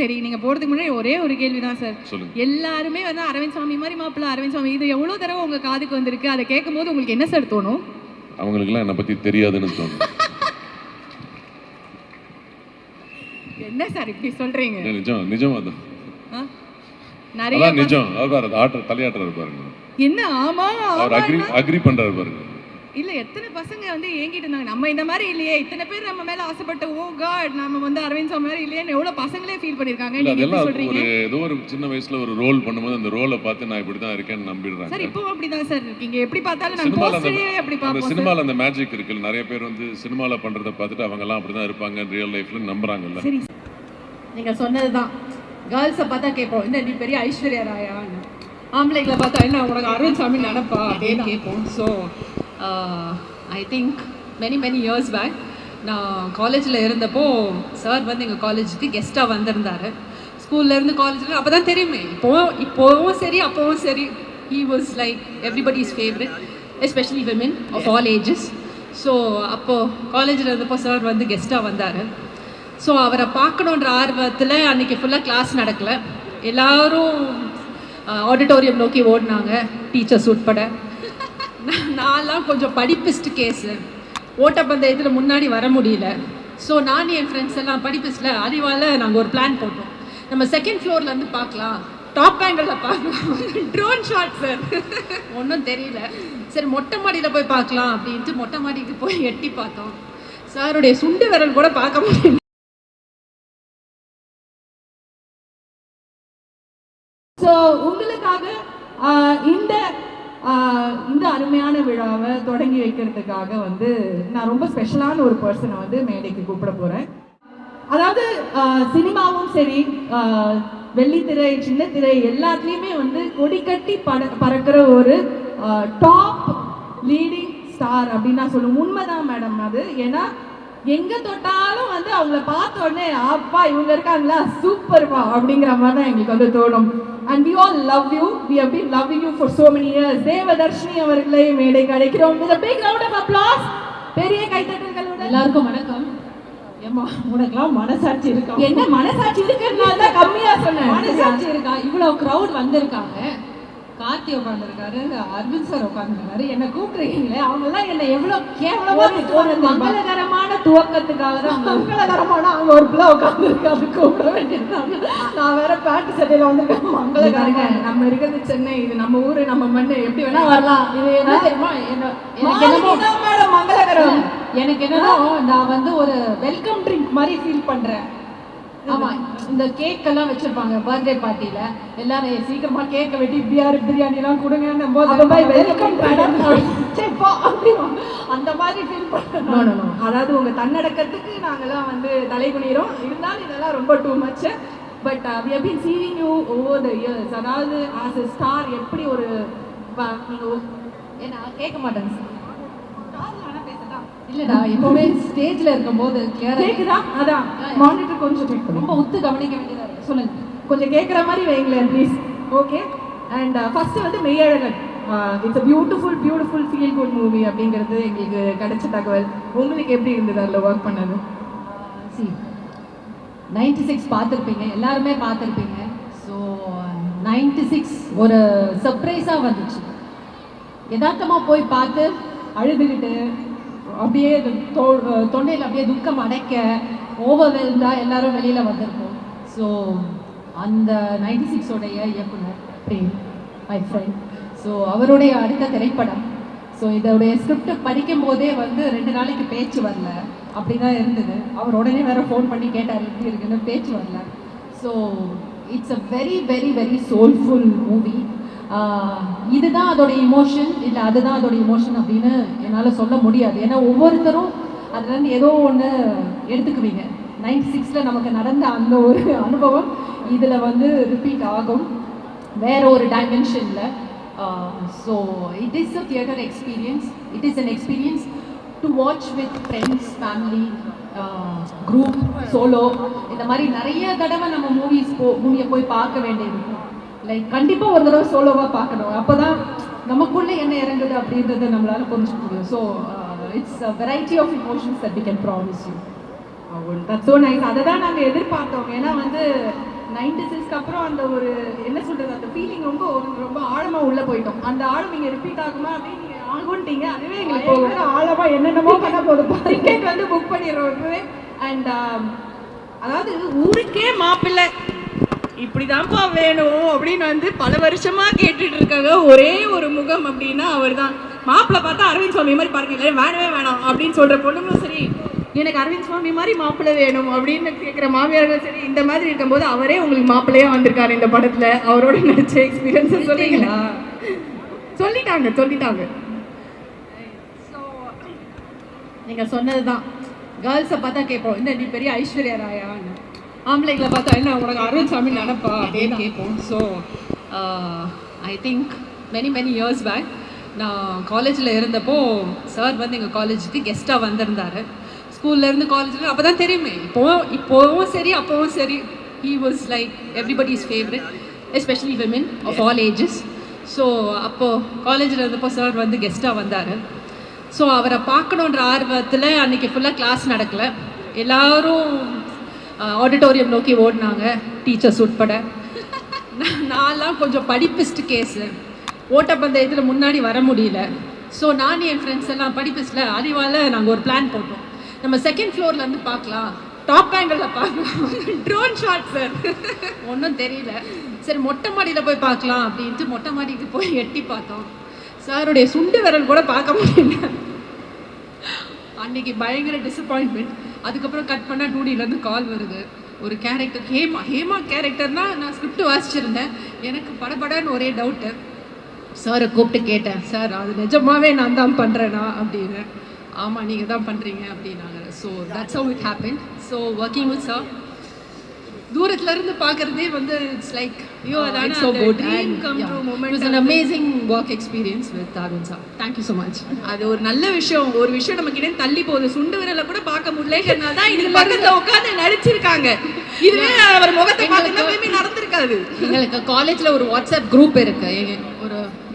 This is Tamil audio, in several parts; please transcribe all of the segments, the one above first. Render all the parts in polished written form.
சரி, நீங்க போறதுக்கு முன்னாடி ஒரே ஒரு கேள்விதான் சார். எல்லாருமே வந்து அரவிந்த் சாமி மாதிரி மாப்பிள்ள, அரவிந்த் சாமி, இது எவ்வளவு தடவை உங்க காதுக்கு வந்திருக்கு? அதை கேட்கும் போது உங்களுக்கு என்ன சார் தோணும்? அவங்களுக்குலாம் என்னை பத்தி தெரியாதுன்னு தோணும். என்ன சார் இப்படி சொல்றீங்க? நிஜம் அது நிறைய நிஜம். அவர் தலையாட்டுறாரு பாருங்க. என்ன ஆமா அவர் அக்ரி பண்றாரு பாருங்க. இல்ல எத்தனை பசங்க வந்து ஏங்கிட்டு இருந்தாங்க, நம்ம இந்த மாதிரி இல்லையே, இத்தனை பேர் நம்ம மேல ஆசைப்பட்ட, ஓ காட் நம்ம வந்து அரவிந்த் சாமி மாதிரி இல்லையேன்னு எவ்வளவு பசங்களே ஃபீல் பண்ணிருக்காங்க. நீங்க எப்படி சொல்றீங்க? ஒரு ஏதோ ஒரு சின்ன வயசுல ஒரு ரோல் பண்ணும்போது அந்த ரோலை பார்த்து நான் இப்படி தான் இருக்கேன்னு நம்பிடுறாங்க சார். இப்போ அப்படிதான் சார் இருக்கீங்க. எப்படி பார்த்தாலும் நான் போஸ்டரே அப்படி பாப்போம். சினிமால அந்த மேஜிக் இருக்குல்ல, நிறைய பேர் வந்து சினிமால பண்றத பார்த்துட்டு அவங்க எல்லாம் அப்படிதான் இருப்பாங்க ரியல் லைஃப்ல நம்புறாங்கல்ல. சரி, நீங்க சொன்னதுதான். கேர்ள்ஸை பார்த்தா கேட்போம், என்ன நீ பெரிய ஐஸ்வர்யா ராயான்னு. ஆம்பளைங்களை பார்த்தா என்ன உனக்கு அரவிந்த் சாமி நினைப்பா அப்படின்னு கேட்போம். So I think many years back நான் காலேஜில் இருந்தப்போ சார் வந்து எங்கள் காலேஜுக்கு கெஸ்ட்டாக வந்திருந்தார். ஸ்கூல்லேருந்து காலேஜில் அப்போ தான் தெரியுமே, இப்போவும் சரி அப்போவும் சரி, he was like everybody's favourite, especially women of all ages. So அப்போது காலேஜில் இருந்தப்போ சார் வந்து கெஸ்ட்டாக வந்தார். ஸோ அவரை பார்க்கணுன்ற ஆர்வத்தில் அன்றைக்கி ஃபுல்லாக கிளாஸ் நடக்கலை. எல்லோரும் ஆடிட்டோரியம் நோக்கி ஓடினாங்க, டீச்சர்ஸ் உட்பட. நான்லாம் கொஞ்சம் படிப்பிஸ்ட் கேஸு, ஓட்டப்பந்தயத்தில் முன்னாடி வர முடியல. ஸோ நான் என் ஃப்ரெண்ட்ஸ் எல்லாம் படிப்பிஸ்டில் அறிவால் நாங்கள் ஒரு பிளான் போட்டோம். நம்ம செகண்ட் ஃப்ளோர்லேருந்து பார்க்கலாம், டாப் ஆங்கிளில் பார்க்கலாம், ட்ரோன் ஷாட் சார். ஒன்றும் தெரியல, சரி மொட்டை மாடியில் போய் பார்க்கலாம் அப்படின்ட்டு மொட்டை மாடிக்கு போய் எட்டி பார்த்தோம். சாருடைய சுண்டு விரல் கூட பார்க்க முடியல. ஸோ உங்களுக்காக இந்த அருமையான விழாவை தொடங்கி வைக்கிறதுக்காக வந்து நான் ரொம்ப ஸ்பெஷலான ஒரு பர்சனை வந்து மேடைக்கு கூப்பிட போகிறேன். அதாவது சினிமாவும் சரி, வெள்ளித்திரை, சின்ன திரை எல்லாத்துலேயுமே வந்து கொடி கட்டி பறக்கிற ஒரு டாப் லீடிங் ஸ்டார் அப்படின்னு நான் சொல்லுவேன். உண்மைதான் மேடம் அது. ஏன்னா எங்கே தொட்டாலும் வந்து அவங்கள பார்த்த உடனே அப்பா இவங்க இருக்காங்களா சூப்பர்ப்பா அப்படிங்கிற மாதிரி தான் எங்களுக்கு வந்து தோணும். And we all love you. We have been loving you for so many years. Devadarshini அவர்களை மேடைக்கு அழைக்கிறோம். With a big round of applause. பெரிய கைத்தட்டல்களோட எல்லாருக்கும் வணக்கம். ஏமா உனக்குலாம் மனசாட்சி இருக்கா? என்ன மனசாட்சி இருக்கிறதுனால தான் கம்மியா சொன்னேன். மனசாட்சி இருக்கா? இவ்வளவு கிரவுட் வந்திருக்காங்க. கார்த்தி உட்காந்துருக்காரு, அரவிந்த் சார் உட்காந்துருக்காரு, என்னை கூப்பிட்டுருக்கீங்களே, அவங்கெல்லாம் என்னை எவ்வளோ கேவலமா ஒரு மங்களகரமான துவக்கத்துக்காக தான். மங்களகரமான அவங்க ஒரு பிள்ளை உட்காந்துருக்காரு, கூப்பிட வேண்டியிருந்தாங்க. நான் வேற பேண்ட் சட்டையில வந்திருக்கேன். மங்களகரங்க, நம்ம இருக்கிறது சென்னை, இது நம்ம ஊரு, நம்ம மண்ணு, எப்படி வேணா வரலாம். இது என்ன தெரியுமா, எனக்கு என்னமோ மேடம் மங்களகரம், எனக்கு என்னமோ நான் வந்து ஒரு வெல்கம் ட்ரிங்க் மாதிரி ஃபீல் பண்றேன். ஆமா, இந்த கேக் எல்லாம் வச்சிருப்பாங்க பர்த்டே பார்ட்டியில, எல்லாரும் சீக்கிரமா கேக்க வெட்டி பிரியாணி எல்லாம் கொடுங்க போது வெல்கம் அந்த மாதிரி ஃபீல் பண்ணுறோம். அதாவது உங்க தன்னடக்கத்துக்கு நாங்கெல்லாம் வந்து தலை குனிறோம். இருந்தாலும் இதெல்லாம் ரொம்ப too much. But we have been seeing you over the years. அதாவது as a star எப்படி ஒரு நீங்க என்ன கேட்க மாட்டேங்க சார், இல்லடா எப்பவுமே ஸ்டேஜ்ல இருக்கும்போது கேக்குதா? அதான் மானிட்டர் கொஞ்சம் ரொம்ப உத்து கவனிக்க வேண்டியதா இருக்கு. சொல்லுங்க, கொஞ்சம் கேட்குற மாதிரி வைங்களேன் ப்ளீஸ். ஓகே. அண்ட் ஃபர்ஸ்ட் வந்து Meiyazhagan, it's a beautiful feel good movie அப்படிங்கிறது எங்களுக்கு கிடைச்ச தகவல். உங்களுக்கு எப்படி இருந்தது அதில் ஒர்க் பண்ணது? 96 பார்த்துருப்பீங்க, எல்லாருமே பார்த்துருப்பீங்க. ஸோ 96 ஒரு சர்ப்ரைஸாக வந்துச்சு. யதார்த்தமாக போய் பார்த்து அழுதுகிட்டு அப்படியே தொண்டையில் அப்படியே துக்கம் அடைக்க ஓவர்வெல்டாக எல்லாரும் வெளியில் வந்திருக்கோம். ஸோ அந்த 96 இயக்குனர் பிரேம், மை ஃப்ரெண்ட். ஸோ அவருடைய அடுத்த திரைப்படம். ஸோ இதோடைய ஸ்கிரிப்ட் படிக்கும் போதே வந்து 2 நாளைக்கு பேச்சு வரல, அப்படி தான் இருந்தது. அவர் உடனே வேறு ஃபோன் பண்ணி கேட்டார் எப்படி இருக்குன்னு, பேச்சு வரல. So it's a very soulful movie. இதுதான் அதோடைய இமோஷன் இல்லை அதுதான் அதோடைய இமோஷன் அப்படின்னு என்னால் சொல்ல முடியாது. ஏன்னா ஒவ்வொருத்தரும் அதுலேருந்து ஏதோ ஒன்று எடுத்துக்குவீங்க. 96 நமக்கு நடந்த அந்த ஒரு அனுபவம் இதில் வந்து ரிப்பீட் ஆகும் வேற ஒரு டைமென்ஷனில். So it is a theatre experience. It is an experience to watch with friends, family, group, solo. இந்த மாதிரி நிறைய தடவை நம்ம மூவியை போய் பார்க்க வேண்டியிருக்கும். லைக் கண்டிப்பாக ஒரு தடவை சோலோவாக பார்க்கணும், அப்போ தான் நமக்குள்ளே என்ன இறங்குது அப்படின்றத நம்மளால் புரிஞ்சுக்க முடியும். So it's a variety of emotions that we can promise you. That's so nice. அதை தான் நாங்கள் எதிர்பார்த்தோம். ஏன்னா வந்து 96க்கு அப்புறம் அந்த ஒரு என்ன சொல்றது அந்த ஃபீலிங் ரொம்ப ஆழமா உள்ள போயிட்டோம். அந்த ஆழம் நீங்க ரிப்பீட் ஆகுமா அப்படின்னு நீங்க ஆகும்ட்டீங்க. அதுவே எங்களுக்கு ஆழமா என்னென்னமோ பண்ண போதும். டிக்கெட் வந்து புக் பண்ணிடுறோம் இப்பவே. அண்ட் அதாவது ஊருக்கே மாப்பிள்ளை இப்படிதான்ப்பா வேணும் அப்படின்னு வந்து பல வருஷமா கேட்டுட்டு இருக்காங்க. ஒரே ஒரு முகம் அப்படின்னா அவர் தான். மாப்பிள்ளை பார்த்தா அரவிந்த் சுவாமி மாதிரி பாருங்க, இல்லை வேணவே வேணாம் அப்படின்னு சொல்ற பொண்ணுங்களும் சரி, எனக்கு அரவிந்த் சுவாமி மாதிரி மாப்பிள்ளை வேணும் அப்படின்னு கேட்குற மாமியார்கள் சரி, இந்த மாதிரி இருக்கும்போது அவரே உங்களுக்கு மாப்பிள்ளையா வந்திருக்காரு இந்த படத்துல. அவரோட நடிச்ச எக்ஸ்பீரியன்ஸ் சொல்றீங்களா? சொல்லிட்டாங்க. நீங்க சொன்னதுதான், கேர்ள்ஸை பார்த்தா கேட்போம், இந்த நீ பெரிய ஐஸ்வர்யா ராயான்னு. ஆம்பளைங்களை பார்த்தா என்ன உனக்கு அரவிந்த் சாமி நினப்பா அப்படின்னு கேட்போம். So I think many years back நான் காலேஜில் இருந்தப்போ சார் வந்து எங்கள் காலேஜுக்கு கெஸ்ட்டாக வந்திருந்தார். ஸ்கூல்லேருந்து காலேஜில் அப்போ தான் தெரியுமே, இப்போவும் சரி அப்போவும் சரி, he was like everybody's favourite, especially women of all ages. So அப்போது காலேஜில் இருந்தப்போ சார் வந்து கெஸ்ட்டாக வந்தார். ஸோ அவரை பார்க்கணுன்ற ஆர்வத்தில் அன்றைக்கி ஃபுல்லாக கிளாஸ் நடக்கலை. எல்லோரும் ஆடிட்டோரியம் நோக்கி ஓடினாங்க, டீச்சர்ஸ் உட்பட. நான்லாம் கொஞ்சம் படிப்பிஸ்ட் கேஸு, ஓட்டப்பந்தயத்தில் முன்னாடி வர முடியல. ஸோ நான் என் ஃப்ரெண்ட்ஸ் எல்லாம் படிப்பிஸ்டில் அறிவால் நாங்கள் ஒரு பிளான் போட்டோம், நம்ம செகண்ட் ஃப்ளோர்லேருந்து பார்க்கலாம், டாப் ஆங்கிளில் பார்க்கலாம், ட்ரோன் ஷாட் சார். ஒன்றும் தெரியல, சரி மொட்டை மாடியில் போய் பார்க்கலாம் அப்படின்ட்டு மொட்டை மாடிக்கு போய் எட்டி பார்த்தோம். சாருடைய சுண்டு விரல் கூட பார்க்க முடியல. அன்றைக்கி பயங்கர டிசப்பாயின்மெண்ட். அதுக்கப்புறம் கட் பண்ணால் 2Dலேருந்து கால் வருது, ஒரு கேரக்டர் ஹேமா கேரக்டர்னால் நான் ஸ்கிரிப்ட் வாசிச்சிருந்தேன். எனக்கு படபடன்னு ஒரே டவுட்டு. சாரை கூப்பிட்டு கேட்டேன், சார் அது நிஜமாவே நான் தான் பண்ணுறேனா அப்படின்னு. ஆமாம் நீங்கள் தான் பண்ணுறீங்க அப்படின்னாங்க. So that's how it happen. So working with sir தூரத்துலேருந்து பார்க்குறதே வந்து it's like it's so good and it was an amazing work experience with Arvind sir. Thank you so much. அது ஒரு நல்ல விஷயம். ஒரு விஷயம் நம்ம கிட்ட தள்ளி போகுது, சுண்டு விரல கூட பார்க்க முடியலன்றனால தான் இது பக்கத்துல உட்கார்ந்து நடிச்சிருக்காங்க. இதுவே அவர் முகத்தை பார்த்தா மேபி நடந்துருக்காது. எங்களுக்கு காலேஜ்ல ஒரு வாட்ஸ்அப் குரூப் இருக்கு,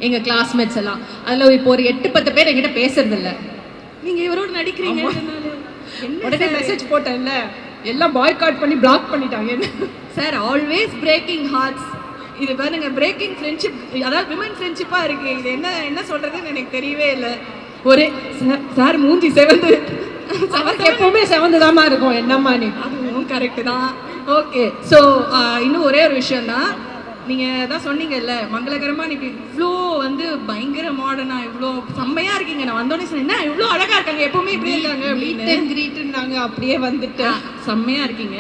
எங்க கிளாஸ்மேட்ஸ் எல்லாம். அதுல இப்போ ஒரு 8-10 பேர் என்கிட்ட பேசுறது இல்ல. நீங்க இவரோட நடிக்கிறீங்க உடனே மெசேஜ் போட்டேன்ல, எல்லாம் பாய்காட் பண்ணி பிளாக் பண்ணிட்டாங்க. Sir always breaking hearts. இது பாருங்க, பிரேக்கிங் ஃப்ரெண்ட்ஷிப், அதாவது விமன் ஃப்ரெண்ட்ஷிப்பாக இருக்குது. இது என்ன சொல்கிறதுன்னு எனக்கு தெரியவே இல்லை. ஒரே சார் மூஞ்சி செவந்து எப்பவுமே செவந்து தாம்மா இருக்கும். என்னம்மா நீ? அதுவும் கரெக்டு தான். ஓகே, ஸோ இன்னும் ஒரே ஒரு விஷயந்தான். நீங்கள் தான் சொன்னீங்கல்ல, மங்களகரமாக நீ இவ்வளோ வந்து பயங்கர மாடர்னாக இவ்வளோ செம்மையாக இருக்கீங்க. நான் வந்தோடனே சொன்னேன், என்ன இவ்வளோ அழகாக இருக்காங்க, எப்பவுமே இப்படியே இருக்காங்க அப்படின்னு. கிரீட்டுன்னாங்க, அப்படியே வந்துட்டு செம்மையாக இருக்கீங்க.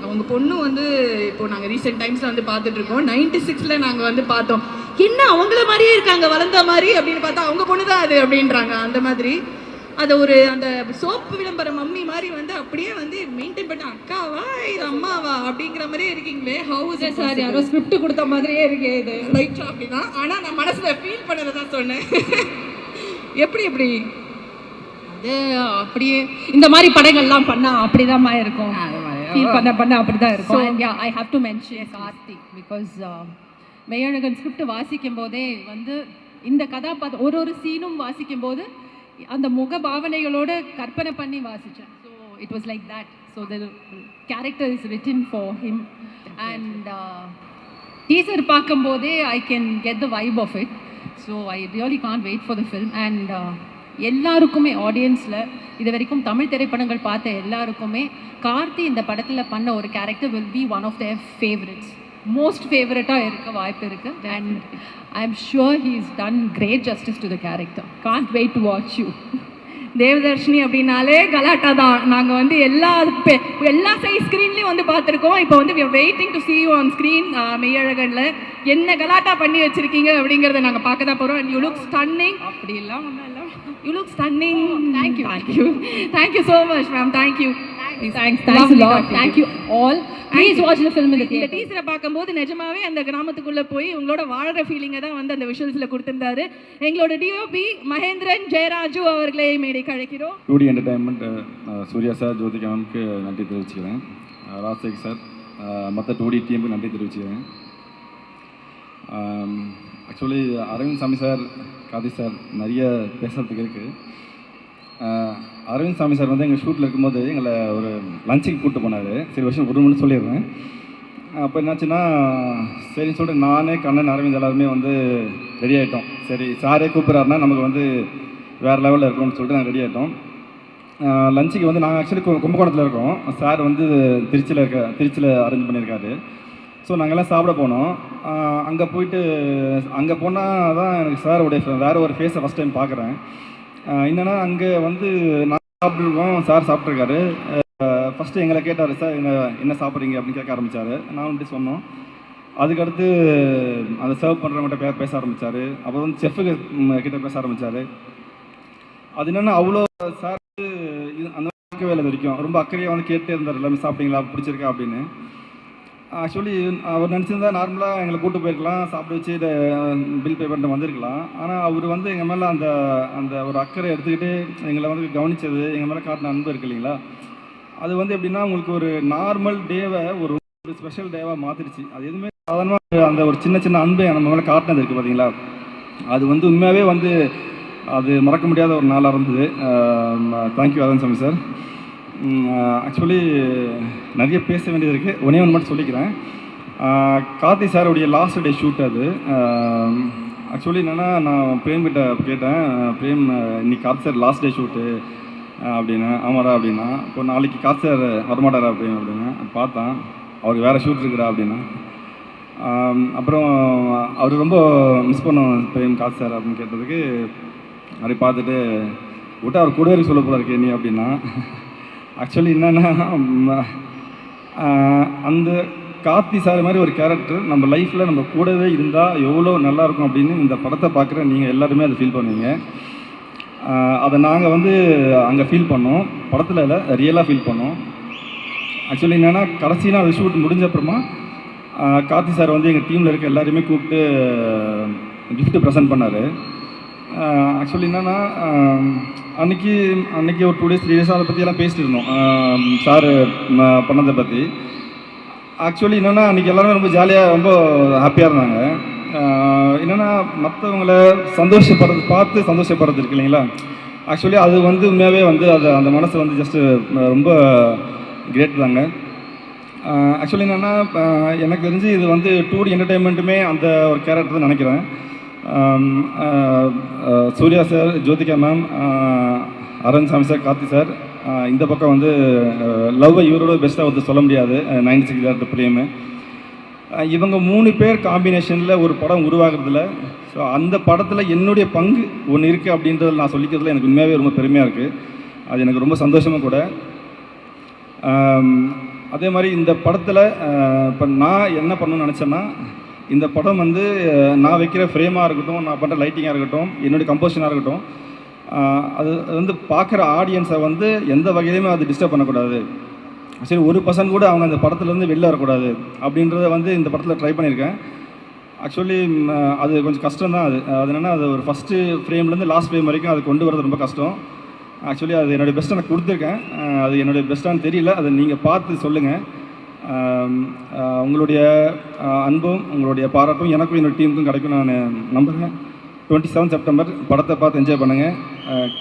உங்கள் பொண்ணு வந்து இப்போ நாங்கள் ரீசெண்ட் டைம்ஸில் வந்து பார்த்துட்ருக்கோம். 96ல் நாங்கள் வந்து பார்த்தோம், என்ன அவங்கள மாதிரியே இருக்காங்க வளர்ந்த மாதிரி அப்படின்னு பார்த்தா அவங்க பொண்ணு தான் அது அப்படின்றாங்க. அந்த மாதிரி அதை ஒரு அந்த சோப்பு விளம்பர மம்மி மாதிரி வந்து அப்படியே வந்து மெயின்டைன் பண்ண, அக்காவா இது அம்மாவா அப்படிங்கிற மாதிரியே இருக்கீங்களே. ஹவுஸ் சார் யாரோ ஸ்கிரிப்ட் கொடுத்த மாதிரியே இருக்கு இது லைட்டாக அப்படிதான். ஆனால் நான் மனசில் ஃபீல் பண்ணதை தான் சொன்னேன். எப்படி அது அப்படியே இந்த மாதிரி படங்கள்லாம் பண்ணால் அப்படிதாம்மா இருக்கும், ஃபீல் பண்ண அப்படிதான் இருக்கும். And yeah, I have to mention Karthik, because Meiyazhagan script வாசிக்கும் போதே வந்து இந்த கதாபாத்திரம் ஒரு சீனும் வாசிக்கும் போது அந்த முக பாவனைகளோட கற்பனை பண்ணி வாசித்தேன். So it was like that. So the character is written for him. And teaser பார்க்கும்போதே I can get the vibe of it. So I really can't wait for the film. And எல்லாருக்குமே ஆடியன்ஸில் இது வரைக்கும் தமிழ் திரைப்படங்கள் பார்த்த எல்லாருக்குமே கார்த்தி இந்த படத்தில் பண்ண ஒரு character will be one of their favourites, most ஃபேவரட்டாக இருக்க வாய்ப்பு இருக்குது. And I am sure he is done great justice to the character. Can't wait to watch you. Devadarshini அப்படின்னாலே கலாட்டா தான். நாங்கள் வந்து எல்லா சைஸ் ஸ்க்ரீன்லேயும் வந்து பார்த்துருக்கோம். இப்போ வந்து we are waiting to see you on screen. மெய்யழகனில் என்ன கலாட்டா பண்ணி வச்சுருக்கீங்க அப்படிங்கிறத நாங்கள் பார்க்க தான் போகிறோம். And you look stunning. அப்படிலாம் ஒன்றும் இல்லை, you look stunning. Thank you so much ma'am. Thank you a lot. Thank you all. Please watch the film in the theater. இந்த டீசரை பார்க்கும்போது நிஜமாவே அந்த கிராமத்துக்குள்ள போய் உங்களோட வாழ்ற ஃபீலிங்கை தான் வந்து அந்த விஷுவல்ஸ்ல கொடுத்திருந்தாரு. எங்களோட டிஓபி மகேந்திரன் ஜெயராஜு அவர்களை மேடைக்கு அழைக்கிறோம். 2D entertainment Suriya sir, Jyothika மேம்க்கு நன்றி தெரிவிச்சுக்கிறேன். ராஜசேகர் சார், மற்ற 2D டீமுக்கு நன்றி தெரிவிச்சுக்கிறேன். ஆக்சுவலி அரவிந்த் சாமி சார், கார்த்தி சார் நிறைய பேசுகிறதுக்கு இருக்குது. அரவிந்த் சாமி சார் வந்து எங்கள் ஷூட்டில் இருக்கும்போது எங்களை ஒரு லஞ்சுக்கு கூப்பிட்டு போனார். சரி வருஷம் ஒரு மணி சொல்லிடுறேன். அப்போ என்னாச்சுன்னா சரின்னு சொல்லிட்டு நானே கண்ணன் அரவிந்த் எல்லாருமே வந்து ரெடி ஆகிட்டோம். சரி சாரே கூப்பிட்றாருன்னா நமக்கு வந்து வேறு லெவலில் இருக்கும்னு சொல்லிட்டு நாங்கள் ரெடி ஆகிட்டோம். லஞ்சுக்கு வந்து நாங்கள் ஆக்சுவலி கும்பகோணத்தில் இருக்கோம். சார் வந்து திருச்சியில் அரேஞ்ச் பண்ணியிருக்காரு. ஸோ நாங்கள்லாம் சாப்பிட போனோம். அங்கே போனால் தான் எனக்கு சாரோடைய வேறு ஒரு ஃபேஸை ஃபஸ்ட் டைம் பார்க்குறேன். என்னென்னா அங்கே வந்து நான் சாப்பிட்ருக்கோம், சார் சாப்பிட்ருக்காரு. ஃபஸ்ட்டு எங்களை கேட்டார், சார் என்ன சாப்பிட்றீங்க அப்படின்னு கேட்க ஆரம்பித்தார். நான் இப்படி சொன்னோம். அதுக்கடுத்து அதை சர்வ் பண்ணுறவங்கள்ட்ட பேச ஆரம்பித்தார். அப்புறம் வந்து செஃப்புக்கு கிட்ட பேச ஆரம்பித்தார். அது என்னென்னா அவ்வளோ சார் அந்த வேலை வரைக்கும் ரொம்ப அக்கறையாக வந்து கேட்டே இருந்தார், எல்லாமே சாப்பிட்டீங்களா, பிடிச்சிருக்கா அப்படின்னு. ஆக்சுவலி அவர் நினச்சிருந்தா நார்மலாக எங்களை கூப்பிட்டு போயிருக்கலாம், சாப்பிட வச்சு இதை பில் பே பண்ணிட்டு வந்திருக்கலாம். ஆனால் அவர் வந்து எங்கள் மேலே அந்த அந்த ஒரு அக்கறை எடுத்துக்கிட்டு எங்களை வந்து கவனித்தது, எங்கள் மேலே காட்டின அன்பு இருக்கு இல்லைங்களா, அது வந்து எப்படின்னா உங்களுக்கு ஒரு நார்மல் டேவை ஒரு ஸ்பெஷல் டேவாக மாற்றிடுச்சு. அது எதுவுமே சாதாரணமாக அந்த ஒரு சின்ன சின்ன அன்பை நம்ம மேலே காட்டினது இருக்குது பார்த்தீங்களா, அது வந்து உண்மையாகவே வந்து அது மறக்க முடியாத ஒரு நாளாக இருந்தது. Thank you Aravind sir. ஆக்சுவலி நிறைய பேச வேண்டியது இருக்குது. ஒன்று மட்டும் சொல்லிக்கிறேன். கார்த்தி சாருடைய லாஸ்ட் டே ஷூட் அது. ஆக்சுவலி என்னென்னா நான் பிரேம் கிட்ட கேட்டேன், பிரேம் இன்னைக்கு Karthi sir last day shoot அப்படின்னு. ஆமாடா அப்படின்னா. இப்போ நாளைக்கு கார்த்தி சார் வரமாட்டாரா அப்படின்னு பார்த்தேன். அவருக்கு வேறு ஷூட் இருக்குடா அப்படின்னா. அப்புறம் அவர் ரொம்ப மிஸ் பண்ணோம் பிரேம் கார்த்தி சார் அப்படின்னு கேட்டதுக்கு அப்படி பார்த்துட்டு விட்டு அவர் கூட வரைக்கும் சொல்ல போல இருக்கு நீ அப்படின்னா. ஆக்சுவலி என்னென்னா அந்த கார்த்தி சார் மாதிரி ஒரு கேரக்டர் நம்ம லைஃப்பில் நம்ம கூடவே இருந்தால் எவ்வளோ நல்லாயிருக்கும் அப்படின்னு இந்த படத்தை பார்க்குற நீங்கள் எல்லாருமே அதை ஃபீல் பண்ணுவீங்க. அதை நாங்கள் வந்து அங்கே ஃபீல் பண்ணோம், படத்தில் இல்லை ரியலாக ஃபீல் பண்ணோம். ஆக்சுவலி என்னென்னா கடைசினா அது ஷூட் முடிஞ்ச அப்புறமா கார்த்தி சார் வந்து எங்கள் டீமில் இருக்க எல்லாருமே கூப்பிட்டு கிஃப்ட்டு ப்ரெசென்ட் பண்ணார். ஆக்சுவலி என்னென்னா அன்றைக்கி ஒரு 2 days 3 days அதை பற்றியெல்லாம் பேசிட்டு இருந்தோம் சார் பண்ணதை பற்றி. ஆக்சுவலி என்னென்னா அன்றைக்கி எல்லாருமே ரொம்ப ஜாலியாக ரொம்ப ஹாப்பியாக இருந்தாங்க. என்னென்னா மற்றவங்கள பார்த்து சந்தோஷப்படுறது இருக்கு இல்லைங்களா, ஆக்சுவலி அது வந்து உண்மையாகவே வந்து அந்த மனசு வந்து ஜஸ்ட்டு ரொம்ப கிரேட் தாங்க. ஆக்சுவலி என்னென்னா எனக்கு தெரிஞ்சு இது வந்து 2D என்டர்டெயின்மெண்ட்டுமே அந்த ஒரு கேரக்டர் தான் நினைக்கிறேன். சூர்யா சார், ஜோதிகா மேம், அரவிந்த் சாமி சார், கார்த்தி சார், இந்த பக்கம் வந்து லவ்வை இவரோட பெஸ்ட்டாக வந்து சொல்ல முடியாது 96 டேரக்டர் பிரேமு. இவங்க 3 பேர் காம்பினேஷனில் ஒரு படம் உருவாகிறதுல, ஸோ அந்த படத்தில் என்னுடைய பங்கு ஒன்று இருக்குது அப்படின்றத நான் சொல்லிக்கிறதுல எனக்கு உண்மையாகவே ரொம்ப பெருமையாக இருக்குது. அது எனக்கு ரொம்ப சந்தோஷமாக கூட. அதே மாதிரி இந்த படத்தில் இப்போ நான் என்ன பண்ணணும்னு நினச்சேன்னா, இந்த படம் வந்து நான் வைக்கிற ஃப்ரேமாக இருக்கட்டும், நான் பண்ணுற லைட்டிங்காக இருக்கட்டும், என்னுடைய கம்போசிஷனாக இருக்கட்டும், அது வந்து பார்க்குற ஆடியன்ஸை வந்து எந்த வகையிலுமே அது டிஸ்டர்ப் பண்ணக்கூடாது. சரி 1% கூட அவங்க அந்த படத்துலேருந்து வெளில வரக்கூடாது அப்படின்றத வந்து இந்த படத்தில் ட்ரை பண்ணியிருக்கேன். ஆக்சுவலி அது கொஞ்சம் கஷ்டம் தான். அது என்னென்னா அது ஒரு ஃபஸ்ட்டு ஃப்ரேம்லேருந்து லாஸ்ட் ஃப்ரேம் வரைக்கும் அது கொண்டு வரது ரொம்ப கஷ்டம். ஆக்சுவலி அது என்னுடைய பெஸ்ட்டை நான் கொடுத்துருக்கேன். அது என்னுடைய பெஸ்ட்டானு தெரியல, அதை நீங்கள் பார்த்து சொல்லுங்கள். உங்களுடைய அன்பும் உங்களுடைய பாராட்டும் எனக்கும் என்னோடய டீமுக்கும் கிடைக்கும் நான் நம்புகிறேன். 27 செப்டம்பர் படத்தை பார்த்து என்ஜாய் பண்ணுங்கள்.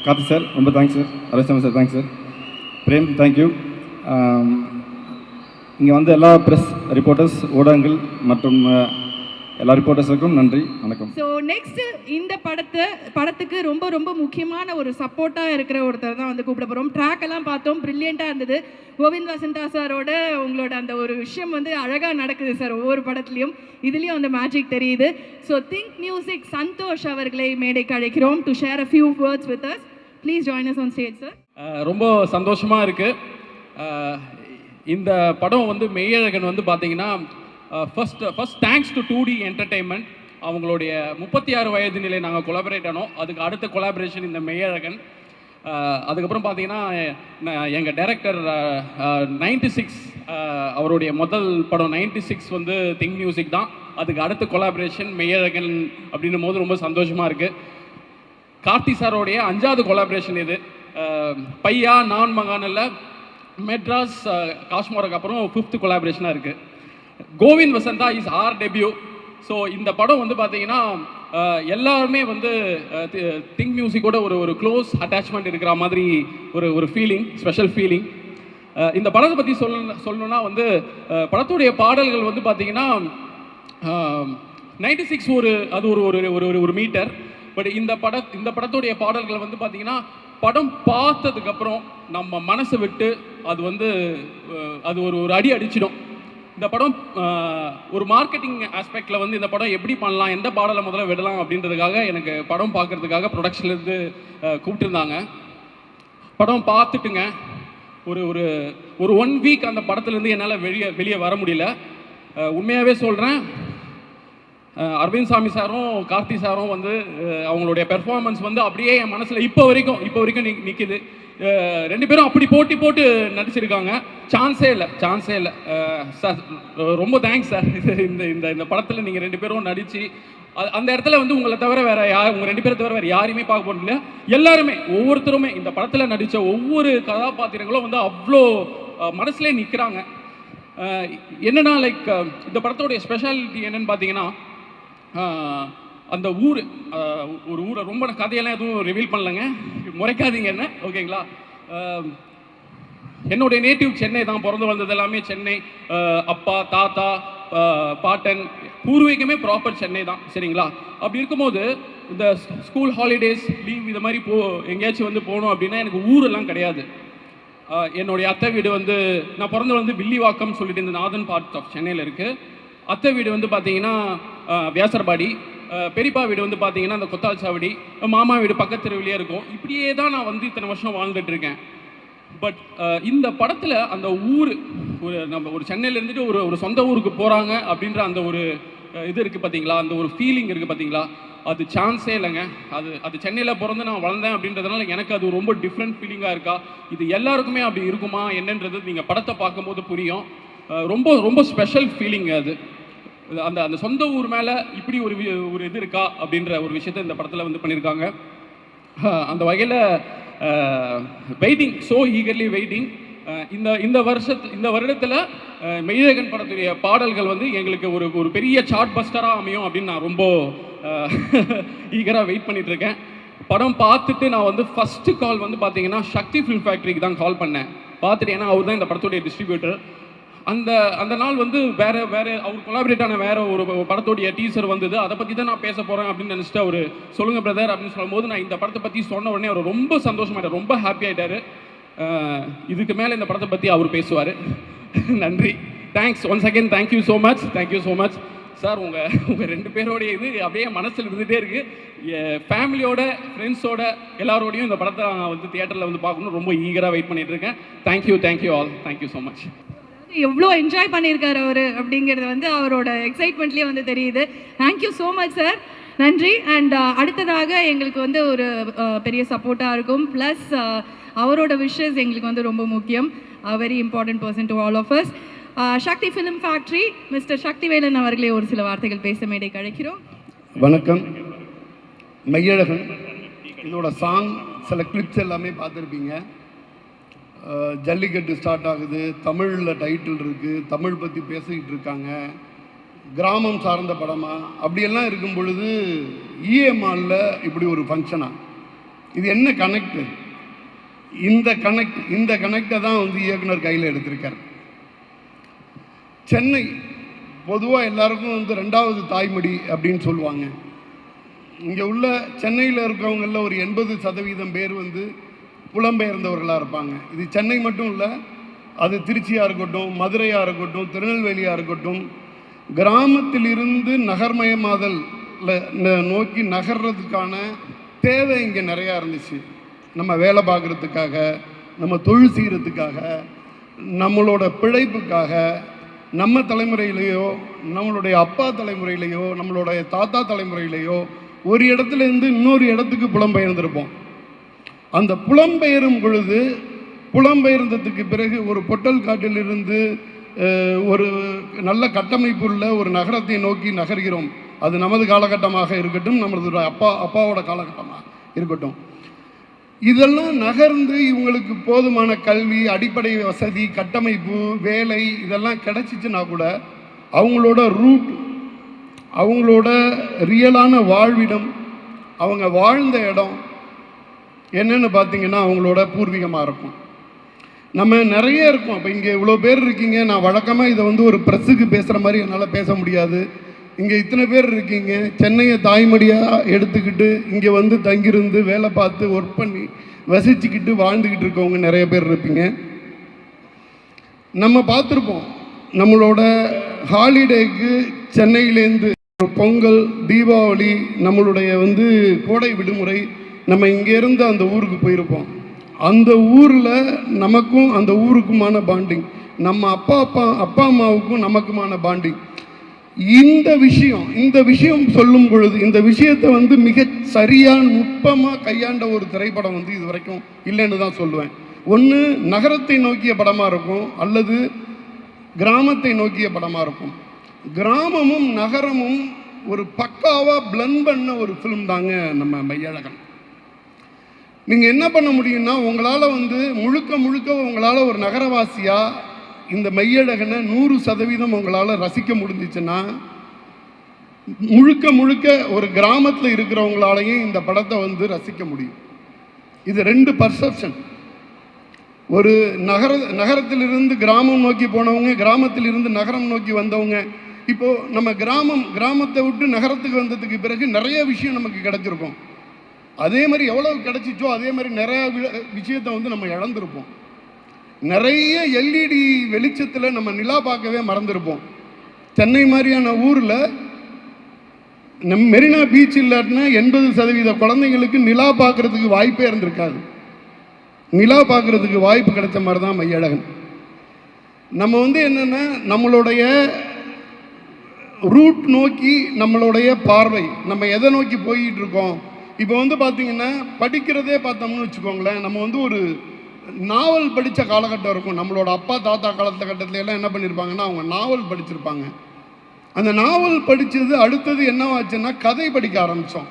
கார்த்தி சார் ரொம்ப thanks sir. Aravind sir thanks sir. Prem thank you. இங்கே வந்து எல்லா ப்ரெஸ் ரிப்போர்ட்டர்ஸ், ஊடகங்கள் மற்றும் எல்லா ரிப்போர்ட்டர்ஸுக்கும் நன்றி, வணக்கம். ஸோ நெக்ஸ்ட் இந்த படத்துக்கு ரொம்ப ரொம்ப முக்கியமான ஒரு சப்போர்ட்டாக இருக்கிற ஒருத்தர் தான் வந்து கூப்பிட போகிறோம். ட்ராக் எல்லாம் பார்த்தோம், ப்ரில்லியண்ட்டாக இருந்தது. கோவிந்த் வசந்தா சாரோட உங்களோட அந்த ஒரு விஷயம் வந்து அழகாக நடக்குது சார் ஒவ்வொரு படத்துலையும். இதுலேயும் அந்த மேஜிக் தெரியுது. ஸோ திங்க் மியூசிக் சந்தோஷ் அவர்களை மேடைக்கு அழைக்கிறோம் to share a few words with us. Please join us on stage sir. ரொம்ப சந்தோஷமாக இருக்குது. இந்த படம் வந்து மெய்யழகன் வந்து பார்த்தீங்கன்னா first thanks to 2D entertainment. அவங்களுடைய 36 வயது நிலை நாங்கள் கொலாபரேட் ஆனோம். அதுக்கு அடுத்த கொலாபரேஷன் இந்த மெய்யழகன். அதுக்கப்புறம் பார்த்தீங்கன்னா எங்கள் டைரக்டர் 96 அவருடைய முதல் படம் 96 வந்து திங்க் மியூசிக் தான். அதுக்கு அடுத்த கொலாபரேஷன் மெய்யழகன் அப்படின்னும் போது ரொம்ப சந்தோஷமாக இருக்குது. கார்த்தி சாரோடைய 5வது கொலாபரேஷன் இது. பையா நான் மகானில் மெட்ராஸ் காஷ்மோருக்கு அப்புறம் 5th கொலாபரேஷனாக இருக்குது. Govind Vasantha is our debut. So இந்த படம் வந்து பார்த்தீங்கன்னா எல்லாருமே வந்து திங்க் மியூசிக்கோட ஒரு க்ளோஸ் அட்டாச்மெண்ட் இருக்கிற மாதிரி ஒரு ஃபீலிங், ஸ்பெஷல் ஃபீலிங். இந்த படத்தை பற்றி சொல்லணும்னா வந்து படத்துடைய பாடல்கள் வந்து பார்த்தீங்கன்னா 96 அது ஒரு மீட்டர். பட் இந்த படத்துடைய பாடல்கள் வந்து பார்த்தீங்கன்னா படம் பார்த்ததுக்கப்புறம் நம்ம மனசை விட்டு அது வந்து அது ஒரு அடி அடிச்சிடும். இந்த படம் ஒரு மார்க்கெட்டிங் ஆஸ்பெக்டில் வந்து இந்த படம் எப்படி பண்ணலாம், எந்த பாடலை முதல்ல விடலாம் அப்படின்றதுக்காக எனக்கு படம் பார்க்குறதுக்காக ப்ரொடக்ஷன்லேருந்து கூப்பிட்டுருந்தாங்க. படம் பார்த்துட்டுங்க ஒரு 1 வீக் அந்த படத்துலேருந்து என்னால் வெளியே வர முடியல. உண்மையாகவே சொல்கிறேன், அரவிந்த் சாமி சாரும் கார்த்தி சாரும் வந்து அவங்களுடைய பெர்ஃபார்மன்ஸ் வந்து அப்படியே என் மனசில் இப்போ வரைக்கும் நிற்கிது. 2 பேரும் அப்படி போட்டு நடிச்சிருக்காங்க. சான்ஸே இல்லை சார். ரொம்ப தேங்க்ஸ் சார். இந்த படத்தில் நீங்கள் 2 பேரும் நடித்து அந்த இடத்துல வந்து உங்களை தவிர வேற உங்கள் 2 பேரை தவிர வேறு யாரையுமே பார்க்க போகிறதில்ல. எல்லாருமே ஒவ்வொருத்தருமே இந்த படத்தில் நடித்த ஒவ்வொரு கதாபாத்திரங்களும் வந்து அவ்வளோ மனசுலேயே நிற்கிறாங்க. என்னென்னா லைக் இந்த படத்தோடைய ஸ்பெஷாலிட்டி என்னன்னு பார்த்தீங்கன்னா அந்த ஒரு ஊரை ரொம்ப கதையெல்லாம் எதுவும் ரிவீல் பண்ணலைங்க, முறைக்காதீங்க என்ன, ஓகேங்களா? என்னுடைய நேட்டிவ் சென்னை தான், பிறந்து வந்தது எல்லாமே சென்னை. அப்பா தாத்தா பாட்டன் பூர்வீகமே ப்ராப்பர் சென்னை தான், சரிங்களா? அப்படி இருக்கும்போது இந்த ஸ்கூல் ஹாலிடேஸ் லீவ் இது மாதிரி எங்கேயாச்சும் வந்து போகணும் அப்படின்னா எனக்கு ஊரெல்லாம் கிடையாது. என்னுடைய அத்தை வீடு வந்து நான் பிறந்து வந்து வில்லிவாக்கம் சொல்லிட்டு இந்த நார்தன் பார்ட் ஆஃப் சென்னையில் இருக்குது. அத்தை வீடு வந்து பார்த்தீங்கன்னா வியாசர்பாடி, பெரியப்பா வீடு வந்து பார்த்தீங்கன்னா அந்த கொத்தால் சாவடி, மாமா வீடு பக்கத்து தெருவிலே இருக்கும். இப்படியே தான் நான் வந்து இத்தனை வருஷம் வாழ்ந்துட்டு இருக்கேன். பட் இந்த படத்தில் அந்த ஊர் நம்ம ஒரு சென்னையில் இருந்துட்டு ஒரு சொந்த ஊருக்கு போகிறாங்க அப்படின்ற அந்த ஒரு இது இருக்குது பார்த்தீங்களா, அந்த ஒரு ஃபீலிங் இருக்குது பார்த்தீங்களா, அது சான்ஸே இல்லைங்க. அது சென்னையில் பிறந்து நான் வளர்ந்தேன் அப்படின்றதுனால எனக்கு அது ரொம்ப டிஃப்ரெண்ட் ஃபீலிங்காக இருக்கா. இது எல்லாருக்குமே அப்படி இருக்குமா என்னன்றது நீங்கள் படத்தை பார்க்கும்போது புரியும். ரொம்ப ரொம்ப ஸ்பெஷல் ஃபீலிங் அது. அந்த சொந்த ஊர் மேலே இப்படி ஒரு இது இருக்கா அப்படின்ற ஒரு விஷயத்தை இந்த படத்தில் வந்து பண்ணியிருக்காங்க. அந்த வகையில் வெயிட்டிங், ஸோ ஈகர்லி வெயிட்டிங். இந்த வருடத்தில் மெய்யழகன் படத்துடைய பாடல்கள் வந்து எங்களுக்கு ஒரு பெரிய சார்ட் பஸ்டராக அமையும் அப்படின்னு நான் ரொம்ப ஈகராக வெயிட் பண்ணிட்டு இருக்கேன். படம் பார்த்துட்டு நான் வந்து ஃபஸ்ட்டு கால் வந்து பார்த்தீங்கன்னா சக்தி ஃபிலிம் ஃபேக்ட்ரிக்கு தான் கால் பண்ணேன். பார்த்துட்டு, ஏன்னா அவர் தான் இந்த படத்துடைய டிஸ்ட்ரிபியூட்டர். அந்த நாள் வந்து வேற அவர் கொலாபரேட் ஆன வேற ஒரு படத்தோடைய டீசர் வந்தது. அதை பற்றி தான் நான் பேச போகிறேன் அப்படின்னு நினச்சிட்டு அவர் சொல்லுங்கள் பிரதர் அப்படின்னு சொல்லும்போது நான் இந்த படத்தை பற்றி சொன்ன உடனே அவர் ரொம்ப சந்தோஷமாயிட்டார், ரொம்ப ஹாப்பி ஆகிட்டார். இதுக்கு மேலே இந்த படத்தை பற்றி அவர் பேசுவார். நன்றி, thanks once again, thank you so much sir. உங்கள் 2 பேரோடைய இது அப்படியே மனசில் இருந்துகிட்டே இருக்குது. ஃபேமிலியோட ஃப்ரெண்ட்ஸோட எல்லாரோடையும் இந்த படத்தை நான் வந்து தியேட்டரில் வந்து பார்க்கணும் ரொம்ப ஈகராக வெயிட் பண்ணிட்டு இருக்கேன். Thank you all, thank you so much. எவ்வளோ என்ஜாய் பண்ணியிருக்காரு அவர் அப்படிங்கிறது வந்து அவரோட எக்ஸைட்மெண்ட்லேயே வந்து தெரியுது. தேங்க்யூ ஸோ மச் சார், நன்றி. அண்ட் அடுத்ததாக எங்களுக்கு வந்து ஒரு பெரிய சப்போர்ட்டாக இருக்கும். ப்ளஸ் அவரோட விஷஸ் எங்களுக்கு வந்து ரொம்ப முக்கியம். Very important person to all of us. Sakthi film factory mister Sakthivelan அவர்களே ஒரு சில வார்த்தைகள் பேச மேடை அழைக்கிறோம். வணக்கம். மெய்யழகன் இதோட சாங் சில கிளிப்ஸ் எல்லாமே பார்த்துருப்பீங்க. ஜல்லிக்கட்டு ஸ்டார்ட் ஆகுது, தமிழில் டைட்டில் இருக்குது, தமிழ் பற்றி பேசிக்கிட்டு இருக்காங்க, கிராமம் சார்ந்த படமாக அப்படியெல்லாம் இருக்கும் பொழுது இஎம்ஆரில் இப்படி ஒரு ஃபங்க்ஷனாக இது என்ன கனெக்டு? இந்த கனெக்டை தான் வந்து இயக்குனர் கையில் எடுத்திருக்கார். சென்னை பொதுவாக எல்லாருக்கும் வந்து 2வது தாய்மொழி அப்படின்னு சொல்லுவாங்க. இங்கே உள்ள சென்னையில் இருக்கிறவங்களில் ஒரு 80% பேர் வந்து புலம்பெயர்ந்தவர்களாக இருப்பாங்க. இது சென்னை மட்டும் இல்லை, அது திருச்சியாக இருக்கட்டும், மதுரையாக இருக்கட்டும், திருநெல்வேலியாக இருக்கட்டும், கிராமத்திலிருந்து நகர்மயமாதல் நோக்கி நகர்றதுக்கான தேவை இங்கே நிறையா இருந்துச்சு. நம்ம வேலை பார்க்குறதுக்காக, நம்ம தொழில் செய்கிறதுக்காக, நம்மளோட பிழைப்புக்காக, நம்ம தலைமுறையிலையோ நம்மளுடைய அப்பா தலைமுறையிலையோ நம்மளுடைய தாத்தா தலைமுறையிலையோ ஒரு இடத்துலேருந்து இன்னொரு இடத்துக்கு புலம்பெயர்ந்திருப்போம். அந்த புலம்பெயரும் பொழுது புலம்பெயர்ந்ததுக்கு பிறகு ஒரு பொட்டல் காட்டிலிருந்து ஒரு நல்ல கட்டமைப்புள்ள ஒரு நகரத்தை நோக்கி நகர்கிறோம். அது நமது காலகட்டமாக இருக்கட்டும், நமது அப்பாவோட காலகட்டமாக இருக்கட்டும். இதெல்லாம் நகர்ந்து இவங்களுக்கு போதுமான கல்வி, அடிப்படை வசதி, கட்டமைப்பு, வேலை இதெல்லாம் கிடைச்சிச்சுன்னா கூட அவங்களோட ரூட், அவங்களோட ரியலான வாழ்விடம், அவங்க வாழ்ந்த இடம் என்னன்னு பார்த்தீங்கன்னா அவங்களோட பூர்வீகமாக இருக்கும். நம்ம நிறைய இருக்கோம். இப்போ இங்கே இவ்வளோ பேர் இருக்கீங்க. நான் வழக்கமாக இதை வந்து ஒரு ப்ரெஸ்ஸுக்கு பேசுகிற மாதிரி என்னால் பேச முடியாது. இங்கே இத்தனை பேர் இருக்கீங்க. சென்னையை தாய்மடியாக எடுத்துக்கிட்டு இங்கே வந்து தங்கியிருந்து வேலை பார்த்து ஒர்க் பண்ணி வசிச்சுக்கிட்டு வாழ்ந்துக்கிட்டு இருக்கவங்க நிறைய பேர் இருப்பீங்க. நம்ம பார்த்துருப்போம், நம்மளோட ஹாலிடேக்கு சென்னையிலேருந்து பொங்கல், தீபாவளி, நம்மளுடைய வந்து கோடை விடுமுறை, நம்ம இங்கேருந்து அந்த ஊருக்கு போயிருப்போம். அந்த ஊரில் நமக்கும் அந்த ஊருக்குமான பாண்டிங், நம்ம அப்பா அம்மாவுக்கும் நமக்குமான பாண்டிங். இந்த விஷயம் சொல்லும் பொழுது இந்த விஷயத்தை வந்து மிக சரியாக நுட்பமாக கையாண்ட ஒரு திரைப்படம் வந்து இது வரைக்கும் இல்லைன்னு தான் சொல்லுவேன். ஒன்று நகரத்தை நோக்கிய படமாக இருக்கும், அல்லது கிராமத்தை நோக்கிய படமாக இருக்கும். கிராமமும் நகரமும் ஒரு பக்காவாக பிளண்ட் பண்ண ஒரு ஃபிலிம் தாங்க நம்ம மையழகன். நீங்கள் என்ன பண்ண முடியும்னா, உங்களால் வந்து முழுக்க உங்களால் ஒரு நகரவாசியாக இந்த மையழகனை 100% உங்களால் ரசிக்க முடிஞ்சிச்சுன்னா, முழுக்க ஒரு கிராமத்தில் இருக்கிறவங்களாலையும் இந்த படத்தை வந்து ரசிக்க முடியும். இது 2 பர்செப்ஷன். ஒரு நகரத்திலிருந்து கிராமம் நோக்கி போனவங்க, கிராமத்திலிருந்து நகரம் நோக்கி வந்தவங்க. இப்போது நம்ம கிராமத்தை விட்டு நகரத்துக்கு வந்ததுக்கு பிறகு நிறைய விஷயம் நமக்கு கிடைச்சிருக்கும். அதே மாதிரி எவ்வளவு கிடைச்சிச்சோ அதே மாதிரி நிறைய விஷயத்தை வந்து நம்ம இழந்திருப்போம். நிறைய LED வெளிச்சத்தில் நம்ம நிலா பார்க்கவே மறந்துருப்போம். சென்னை மாதிரியான ஊரில் நம் மெரினா பீச் இல்லாட்டினா 80% குழந்தைங்களுக்கு நிலா பார்க்குறதுக்கு வாய்ப்பே இருந்திருக்காது. நிலா பார்க்குறதுக்கு வாய்ப்பு கிடைச்ச மாதிரி தான் மையழகன். நம்ம வந்து என்னென்னா, நம்மளுடைய ரூட் நோக்கி நம்மளுடைய பார்வை, நம்ம எதை நோக்கி போயிட்டு இருக்கோம். இப்போ வந்து பார்த்திங்கன்னா, படிக்கிறதே பார்த்தோம்னு வச்சுக்கோங்களேன், நம்ம வந்து ஒரு நாவல் படித்த காலகட்டம் இருக்கும். நம்மளோட அப்பா தாத்தா காலகட்டத்துல எல்லாம் என்ன பண்ணியிருப்பாங்கன்னா, அவங்க நாவல் படிச்சிருப்பாங்க. அந்த நாவல் படித்தது அடுத்தது என்னவாச்சுன்னா, கதை படிக்க ஆரம்பித்தோம்.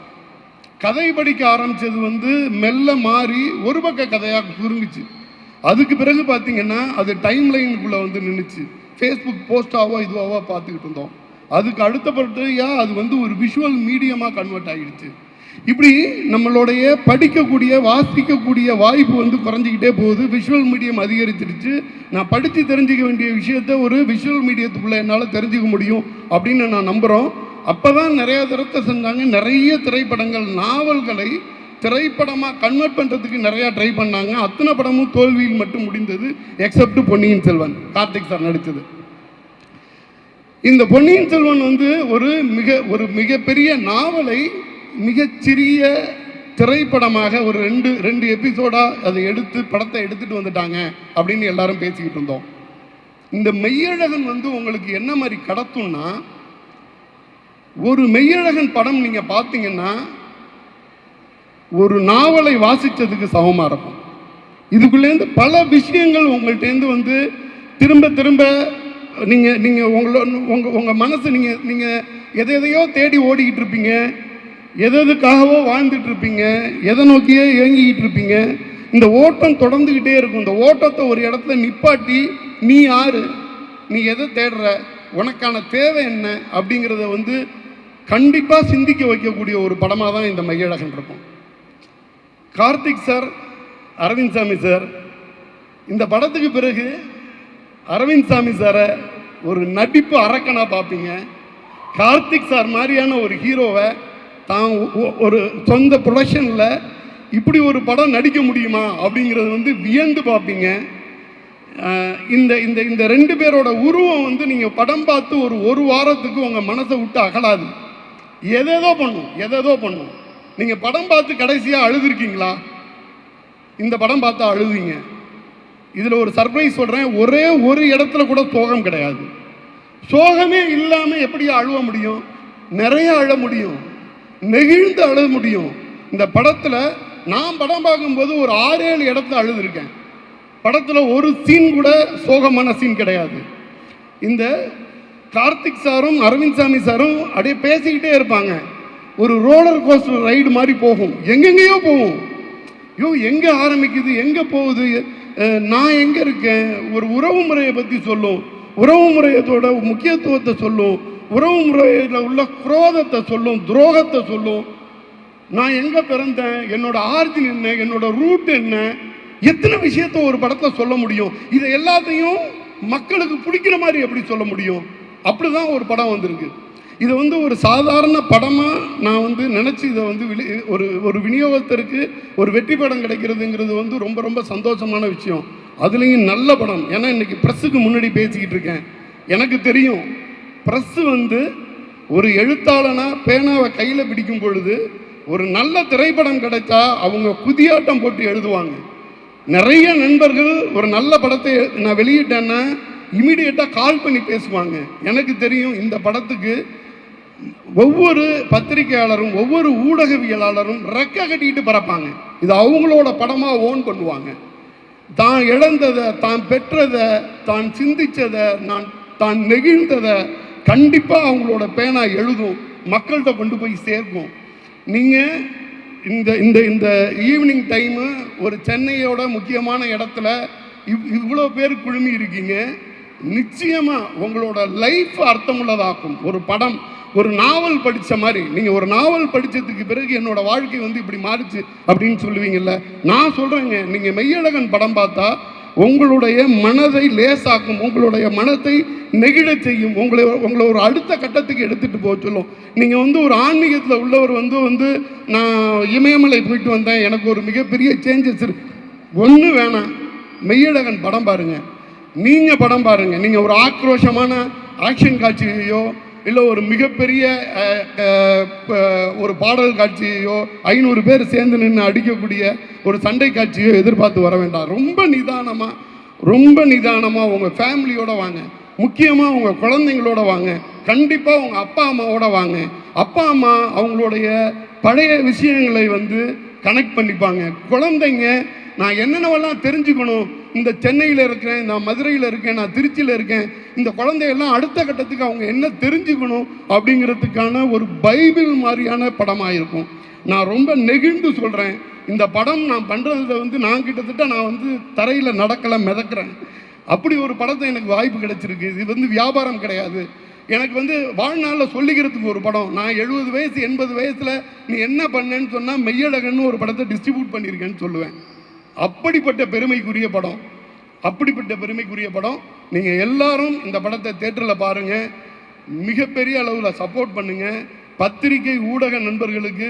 கதை படிக்க ஆரம்பித்தது வந்து மெல்ல மாறி ஒரு பக்க கதையாக சுருங்குச்சு. அதுக்கு பிறகு பார்த்திங்கன்னா, அது டைம் லைனுக்குள்ளே வந்து நின்றுச்சு. ஃபேஸ்புக் போஸ்டாவோ இதுவாவோ பார்த்துக்கிட்டு இருந்தோம். அதுக்கு அடுத்தபடியாக அது வந்து ஒரு விஷுவல் மீடியமாக கன்வெர்ட் ஆகிடுச்சு. இப்படி நம்மளுடைய படிக்கக்கூடிய வாசிக்கக்கூடிய வாய்ப்பு வந்து குறைஞ்சிக்கிட்டே போகுது. விஷுவல் மீடியம் அதிகரிச்சிருச்சு. நான் படித்து தெரிஞ்சிக்க வேண்டிய விஷயத்த ஒரு விஷுவல் மீடியத்துக்குள்ளே என்னால் தெரிஞ்சிக்க முடியும் அப்படின்னு நான் நம்புகிறோம். அப்போ தான் நிறையா தரத்தை செஞ்சாங்க. நிறைய திரைப்படங்கள் நாவல்களை திரைப்படமாக கன்வெர்ட் பண்ணுறதுக்கு நிறையா ட்ரை பண்ணாங்க. அத்தனை படமும் தோல்வியில் மட்டும் முடிந்தது, எக்ஸப்ட் பொன்னியின் செல்வன், கார்த்திக் சார் நடித்தது. இந்த பொன்னியின் செல்வன் வந்து ஒரு மிகப்பெரிய நாவலை மிகச்சிறிய திரைப்படமாக ஒரு ரெண்டு எபிசோடாக அதை படத்தை எடுத்துகிட்டு வந்துட்டாங்க அப்படின்னு எல்லாரும் பேசிக்கிட்டு இருந்தோம். இந்த மெய்யழகன் வந்து உங்களுக்கு என்ன மாதிரி கடத்தும்னா, ஒரு மெய்யழகன் படம் நீங்கள் பார்த்தீங்கன்னா ஒரு நாவலை வாசித்ததுக்கு சமமாக இருக்கும். இதுக்குள்ளேருந்து பல விஷயங்கள் உங்கள்கிட்டேருந்து வந்து திரும்ப நீங்கள் உங்கள் மனசு நீங்கள் எதையோ தேடி ஓடிக்கிட்டு இருப்பீங்க, எதுக்காகவோ வாழ்ந்துட்டு இருப்பீங்க, எதை நோக்கியே இயங்கிக்கிட்டு இருப்பீங்க. இந்த ஓட்டம் தொடர்ந்துக்கிட்டே இருக்கும். இந்த ஓட்டத்தை ஒரு இடத்துல நிப்பாட்டி, நீ யாரு, நீ எதை தேடுற, உனக்கான தேவை என்ன அப்படிங்கிறத வந்து கண்டிப்பாக சிந்திக்க வைக்கக்கூடிய ஒரு படமாக தான் இந்த மையழகன் இருக்கும். கார்த்திக் சார், அரவிந்த் சாமி சார், இந்த படத்துக்கு பிறகு அரவிந்த் சாமி சாரை ஒரு நடிப்பு அரக்கனாக பார்ப்பீங்க. கார்த்திக் சார் மாதிரியான ஒரு ஹீரோவை தான் ஒரு சொந்த ப்ரொடக்ஷனில் இப்படி ஒரு படம் நடிக்க முடியுமா அப்படிங்கிறது வந்து வியந்து பார்ப்பீங்க. இந்த இந்த இந்த 2 பேரோட உருவம் வந்து நீங்கள் படம் பார்த்து ஒரு வாரத்துக்கு உங்கள் மனசை விட்டு அகலாது. எதேதோ பண்ணும். நீங்கள் படம் பார்த்து கடைசியாக அழுதுருக்கீங்களா? இந்த படம் பார்த்தா அழுதுங்க. இதில் ஒரு சர்ப்ரைஸ் சொல்கிறேன், ஒரே ஒரு இடத்துல கூட சோகம் கிடையாது. சோகமே இல்லாமல் எப்படி அழுவ முடியும்? நிறைய அழ முடியும், நெகிழ்ந்து அழ முடியும். இந்த படத்தில் நான் படம் பார்க்கும்போது ஒரு 6-7 இடத்துல அழுதுருக்கேன். படத்தில் ஒரு சீன் கூட சோகமான சீன் கிடையாது. இந்த கார்த்திக் சாரும் அரவிந்த் சாமி சாரும் அப்படியே பேசிக்கிட்டே இருப்பாங்க. ஒரு ரோலர் கோஸ்டர் ரைடு மாதிரி போகும், எங்கெங்கேயோ போகும். எங்கே ஆரம்பிக்குது, எங்கே போகுது, நான் எங்கே இருக்கேன். ஒரு உறவு முறையை பற்றி சொல்லும், உறவு முறையத்தோட முக்கியத்துவத்தை சொல்லும், உறவு முறையில் உள்ள குரோதத்தை சொல்லும், துரோகத்தை சொல்லும். நான் எங்கே பிறந்தேன், என்னோட ஆர்ஜின் என்ன, என்னோட ரூட் என்ன, எத்தனை விஷயத்த ஒரு படத்தில் சொல்ல முடியும்? இதை எல்லாத்தையும் மக்களுக்கு பிடிக்கிற மாதிரி எப்படி சொல்ல முடியும்? அப்படிதான் ஒரு படம் வந்திருக்கு. இதை வந்து ஒரு சாதாரண படமாக நான் வந்து நினச்சி இதை வந்து ஒரு விநியோகத்திற்கு ஒரு வெற்றி படம் கிடைக்கிறதுங்கிறது வந்து ரொம்ப ரொம்ப சந்தோஷமான விஷயம். அதுலேயும் நல்ல படம். ஏன்னா இன்றைக்கி ப்ரெஸ்ஸுக்கு முன்னாடி பேசிக்கிட்டு இருக்கேன். எனக்கு தெரியும் ப்ரெஸ்ஸு வந்து ஒரு எழுத்தாளனாக பேனாவை கையில் பிடிக்கும் பொழுது ஒரு நல்ல திரைப்படம் கிடைச்சா அவங்க குதியாட்டம் போட்டு எழுதுவாங்க. நிறைய நண்பர்கள் ஒரு நல்ல படத்தை நான் வெளியிட்டேன்னா இமீடியட்டாக கால் பண்ணி பேசுவாங்க. எனக்கு தெரியும் இந்த படத்துக்கு ஒவ்வொரு பத்திரிகையாளரும் ஒவ்வொரு ஊடகவியலாளரும் ரெக்க கட்டிட்டு பறப்பாங்க. இது அவங்களோட படமாக ஓன் பண்ணுவாங்க. தான் இழந்ததை, தான் பெற்றதை, தான் சிந்தித்ததை, தான் நெகிழ்ந்ததை கண்டிப்பாக அவங்களோட பேனா எழுதும், மக்கள்கிட்ட கொண்டு போய் சேர்க்கும். நீங்கள் இந்த இந்த இந்த ஈவினிங் டைமு ஒரு சென்னையோட முக்கியமான இடத்துல இவ்வளோ பேர் குழுமி இருக்கீங்க. நிச்சயமாக உங்களோட லைஃப் அர்த்தமுள்ளதாக்கும். ஒரு படம், ஒரு நாவல் படித்த மாதிரி. நீங்கள் ஒரு நாவல் படித்ததுக்கு பிறகு என்னோட வாழ்க்கை வந்து இப்படி மாறிச்சு அப்படின்னு சொல்லுவீங்கல்ல. நான் சொல்கிறேங்க, நீங்கள் மெய்யழகன் படம் பார்த்தா உங்களுடைய மனதை லேசாக்கும், உங்களுடைய மனத்தை நெகிழ செய்யும், உங்களை ஒரு அடுத்த கட்டத்துக்கு எடுத்துகிட்டு போக சொல்லும். நீங்கள் வந்து ஒரு ஆன்மீகத்தில் உள்ளவர் வந்து நான் இமயமலை போயிட்டு வந்தேன், எனக்கு ஒரு மிகப்பெரிய சேஞ்சஸ் இருக்கு, ஒன்றும் வேணாம், மெய்யழகன் படம் பாருங்கள். நீங்கள் படம் பாருங்கள். நீங்கள் ஒரு ஆக்ரோஷமான ஆக்ஷன் காட்சியையோ இல்லை ஒரு மிகப்பெரிய ஒரு பாடல் காட்சியையோ 500 பேர் சேர்ந்து நின்று அடிக்கக்கூடிய ஒரு சண்டை காட்சியோ எதிர்பார்த்து வர வேண்டாம். ரொம்ப நிதானமாக உங்கள் ஃபேமிலியோடு வாங்க. முக்கியமாக உங்கள் குழந்தைங்களோட வாங்க. கண்டிப்பாக உங்கள் அப்பா அம்மாவோட வாங்க. அப்பா அம்மா அவங்களுடைய பழைய விஷயங்களை வந்து கனெக்ட் பண்ணிப்பாங்க. குழந்தைங்க நான் என்னென்னவெல்லாம் தெரிஞ்சுக்கணும், இந்த சென்னையில் இருக்கேன், நான் மதுரையில் இருக்கேன், நான் திருச்சியில் இருக்கேன், இந்த குழந்தையெல்லாம் அடுத்த கட்டத்துக்கு அவங்க என்ன தெரிஞ்சுக்கணும் அப்படிங்கிறதுக்கான ஒரு பைபிள் மாதிரியான படமாக இருக்கும். நான் ரொம்ப நெகிழ்ந்து சொல்கிறேன், இந்த படம் நான் பண்ணுறதுல வந்து நான் கிட்டத்தட்ட நான் வந்து தரையில் நடக்கலை, மிதக்கிறேன். அப்படி ஒரு படத்தை எனக்கு வாய்ப்பு கிடைச்சிருக்கு. இது வந்து வியாபாரம் கிடையாது. எனக்கு வந்து வாழ்நாளில் சொல்லிக்கிறதுக்கு ஒரு படம். நான் 70 வயசு 80 வயசில் நீ என்ன பண்ணேன்னு சொன்னால் மெய்யழகன்னு ஒரு படத்தை டிஸ்ட்ரிபியூட் பண்ணியிருக்கேன்னு சொல்லுவேன். அப்படிப்பட்ட பெருமைக்குரிய படம். நீங்கள் எல்லாரும் இந்த படத்தை தேட்டரில் பாருங்கள். மிகப்பெரிய அளவில் சப்போர்ட் பண்ணுங்கள். பத்திரிகை ஊடக நண்பர்களுக்கு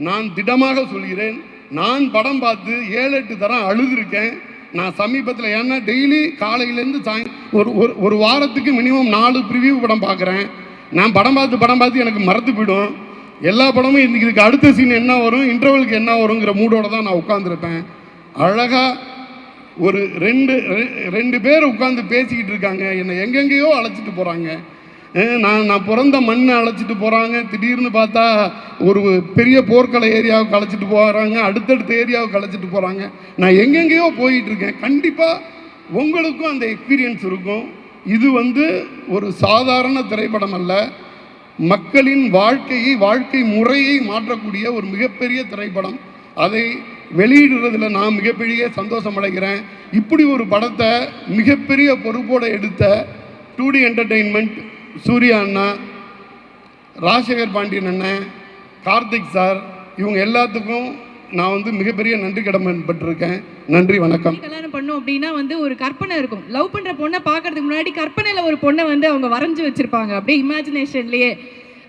நான் திடமாக சொல்கிறேன், நான் படம் பார்த்து 7-8 தரம் அழுதுருக்கேன். நான் சமீபத்தில், ஏன்னா டெய்லி காலையிலேருந்து ஒரு வாரத்துக்கு மினிமம் 4 ப்ரிவியூ படம் பார்க்குறேன். நான் படம் பார்த்து எனக்கு மறந்து போயிடும். எல்லா படமும் இதுக்கு அடுத்த சீன் என்ன வரும், இன்டர்வலுக்கு என்ன வருங்கிற மூடோட தான் நான் உட்காந்துருப்பேன். அழகாக ஒரு ரெண்டு பேர் உட்காந்து பேசிக்கிட்டு இருக்காங்க. என்னை எங்கெங்கேயோ அழைச்சிட்டு போகிறாங்க. நான் பிறந்த மண்ணை அழைச்சிட்டு போகிறாங்க. திடீர்னு பார்த்தா ஒரு பெரிய போர்க்கள ஏரியாவுக்கு அழைச்சிட்டு போகிறாங்க, அடுத்தடுத்த ஏரியாவுக்கு அழைச்சிட்டு போகிறாங்க. நான் எங்கெங்கேயோ போயிட்டுருக்கேன். கண்டிப்பாக உங்களுக்கும் அந்த எக்ஸ்பீரியன்ஸ் இருக்கும். இது வந்து ஒரு சாதாரண திரைப்படம் அல்ல, மக்களின் வாழ்க்கை முறையை மாற்றக்கூடிய ஒரு மிகப்பெரிய திரைப்படம். அதை வெளியிடுறதுல நான் மிகப்பெரிய சந்தோஷம் அடைகிறேன். இப்படி ஒரு படத்தை மிகப்பெரிய பொறுப்போடு எடுத்த 2D என்டர்டெயின்மெண்ட், சூர்யா அண்ணா, ராஜசேகர் பாண்டியன் அண்ணன், கார்த்திக் சார், இவங்க எல்லாத்துக்கும் நான் வந்து மிகப்பெரிய நன்றி கடமைப்பட்டிருக்கேன். நன்றி, வணக்கம். கல்யாணம் பண்ணோம் அப்படின்னா வந்து ஒரு கற்பனை இருக்கும். லவ் பண்ணுற பொண்ணை பார்க்கறதுக்கு முன்னாடி கற்பனையில் ஒரு பொண்ணை வந்து அவங்க வரைஞ்சி வச்சுருப்பாங்க. அப்படியே இமேஜினேஷன்லேயே,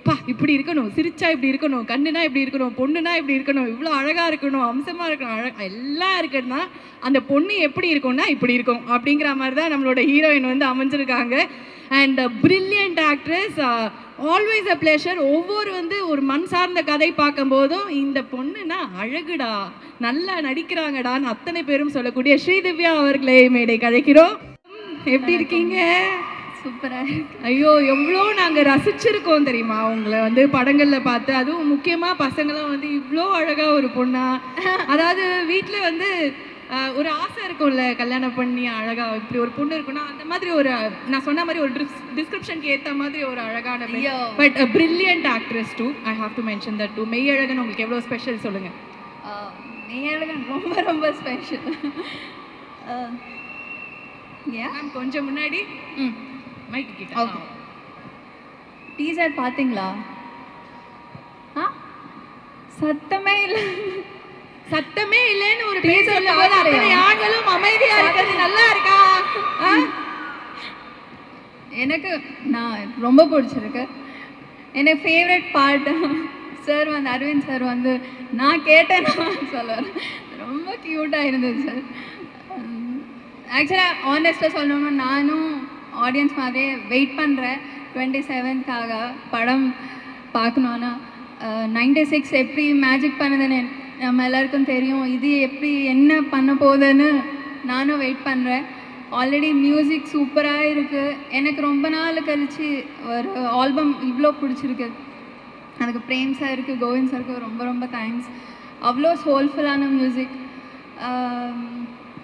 பா இப்படி இருக்கணும், சிரிச்சா இப்படி இருக்கணும், கண்ணுனா இப்படி இருக்கணும், பொண்ணுனா இப்படி இருக்கணும், இவ்வளோ அழகாக இருக்கணும், அம்சமாக இருக்கணும், எல்லாம் இருக்குன்னா அந்த பொண்ணு எப்படி இருக்கும்னா இப்படி இருக்கும் அப்படிங்கிற மாதிரி தான் நம்மளோட ஹீரோயின் வந்து அமைஞ்சிருக்காங்க. And brilliant actress, always a pleasure. ஒவ்வொரு வந்து ஒரு மண் சார்ந்த கதை பார்க்கும்போதும் இந்த பொண்ணுனா அழகுடா, நல்லா நடிக்கிறாங்கடான்னு அத்தனை பேரும் சொல்லக்கூடிய ஸ்ரீதிவ்யா அவர்களை மேடை கதைக்கிறோம். எப்படி இருக்கீங்க? சூப்பராக இருக்கு. ஐயோ, எவ்வளோ நாங்கள் ரசிச்சிருக்கோம் தெரியுமா உங்களை வந்து படங்களில் பார்த்து. அதுவும் முக்கியமாக பசங்களாம் வந்து இவ்வளோ அழகாக ஒரு பொண்ணா, அதாவது வீட்டில் வந்து ஒரு ஆசை இருக்கும்ல, கல்யாணம் பண்ணி அழகாக இப்படி ஒரு பொண்ணு இருக்குன்னா அந்த மாதிரி ஒரு, நான் சொன்ன மாதிரி ஒரு டிஸ்கிரிப்ஷனுக்கு ஏற்ற மாதிரி ஒரு அழகான, but brilliant actress too. I have to mention that too. Meiyazhagan உங்களுக்கு எவ்வளோ ஸ்பெஷல் சொல்லுங்கள்? மெய்யழகன் ரொம்ப ரொம்ப ஸ்பெஷல். மேம் கொஞ்சம் முன்னாடி மைக்கு கிட்ட. ஓகே, டீசர் பார்த்தீங்களா? சத்தமே இல்லை. சத்தமே இல்லைன்னு ஒரு பேர் சொல்லும்போது அத்தனை ஆண்களும் அமைதியா இருக்கிறது நல்லா இருக்கா? எனக்கு நான் ரொம்ப பிடிச்சிருக்கு. எனக்கு ஃபேவரட் பார்ட் சார் வந்து அரவிந்த் சார் வந்து நான் கேட்டேன் சொல்லுவார். ரொம்ப க்யூட்டாக இருந்தது சார். ஆக்சுவலாக ஆனஸ்ட்டாக சொல்லணும்னா நானும் ஆடியன்ஸ் மாதிரியே வெயிட் பண்ணுறேன் 27th படம் பார்க்கணுன்னா. 96 எப்படி மேஜிக் பண்ணுதுன்னு நம்ம எல்லாருக்கும் தெரியும். இது எப்படி என்ன பண்ண போகுதுன்னு நானும் வெயிட் பண்ணுறேன். ஆல்ரெடி மியூசிக் சூப்பராக இருக்குது. எனக்கு ரொம்ப நாள் கழித்து ஒரு ஆல்பம் இவ்வளோ பிடிச்சிருக்கு. அதுக்கு பிரேம் சாருக்கு கோவிந்த் சாருக்கு ரொம்ப ரொம்ப தேங்க்ஸ். அவ்வளோ சோல்ஃபுல்லான மியூசிக்.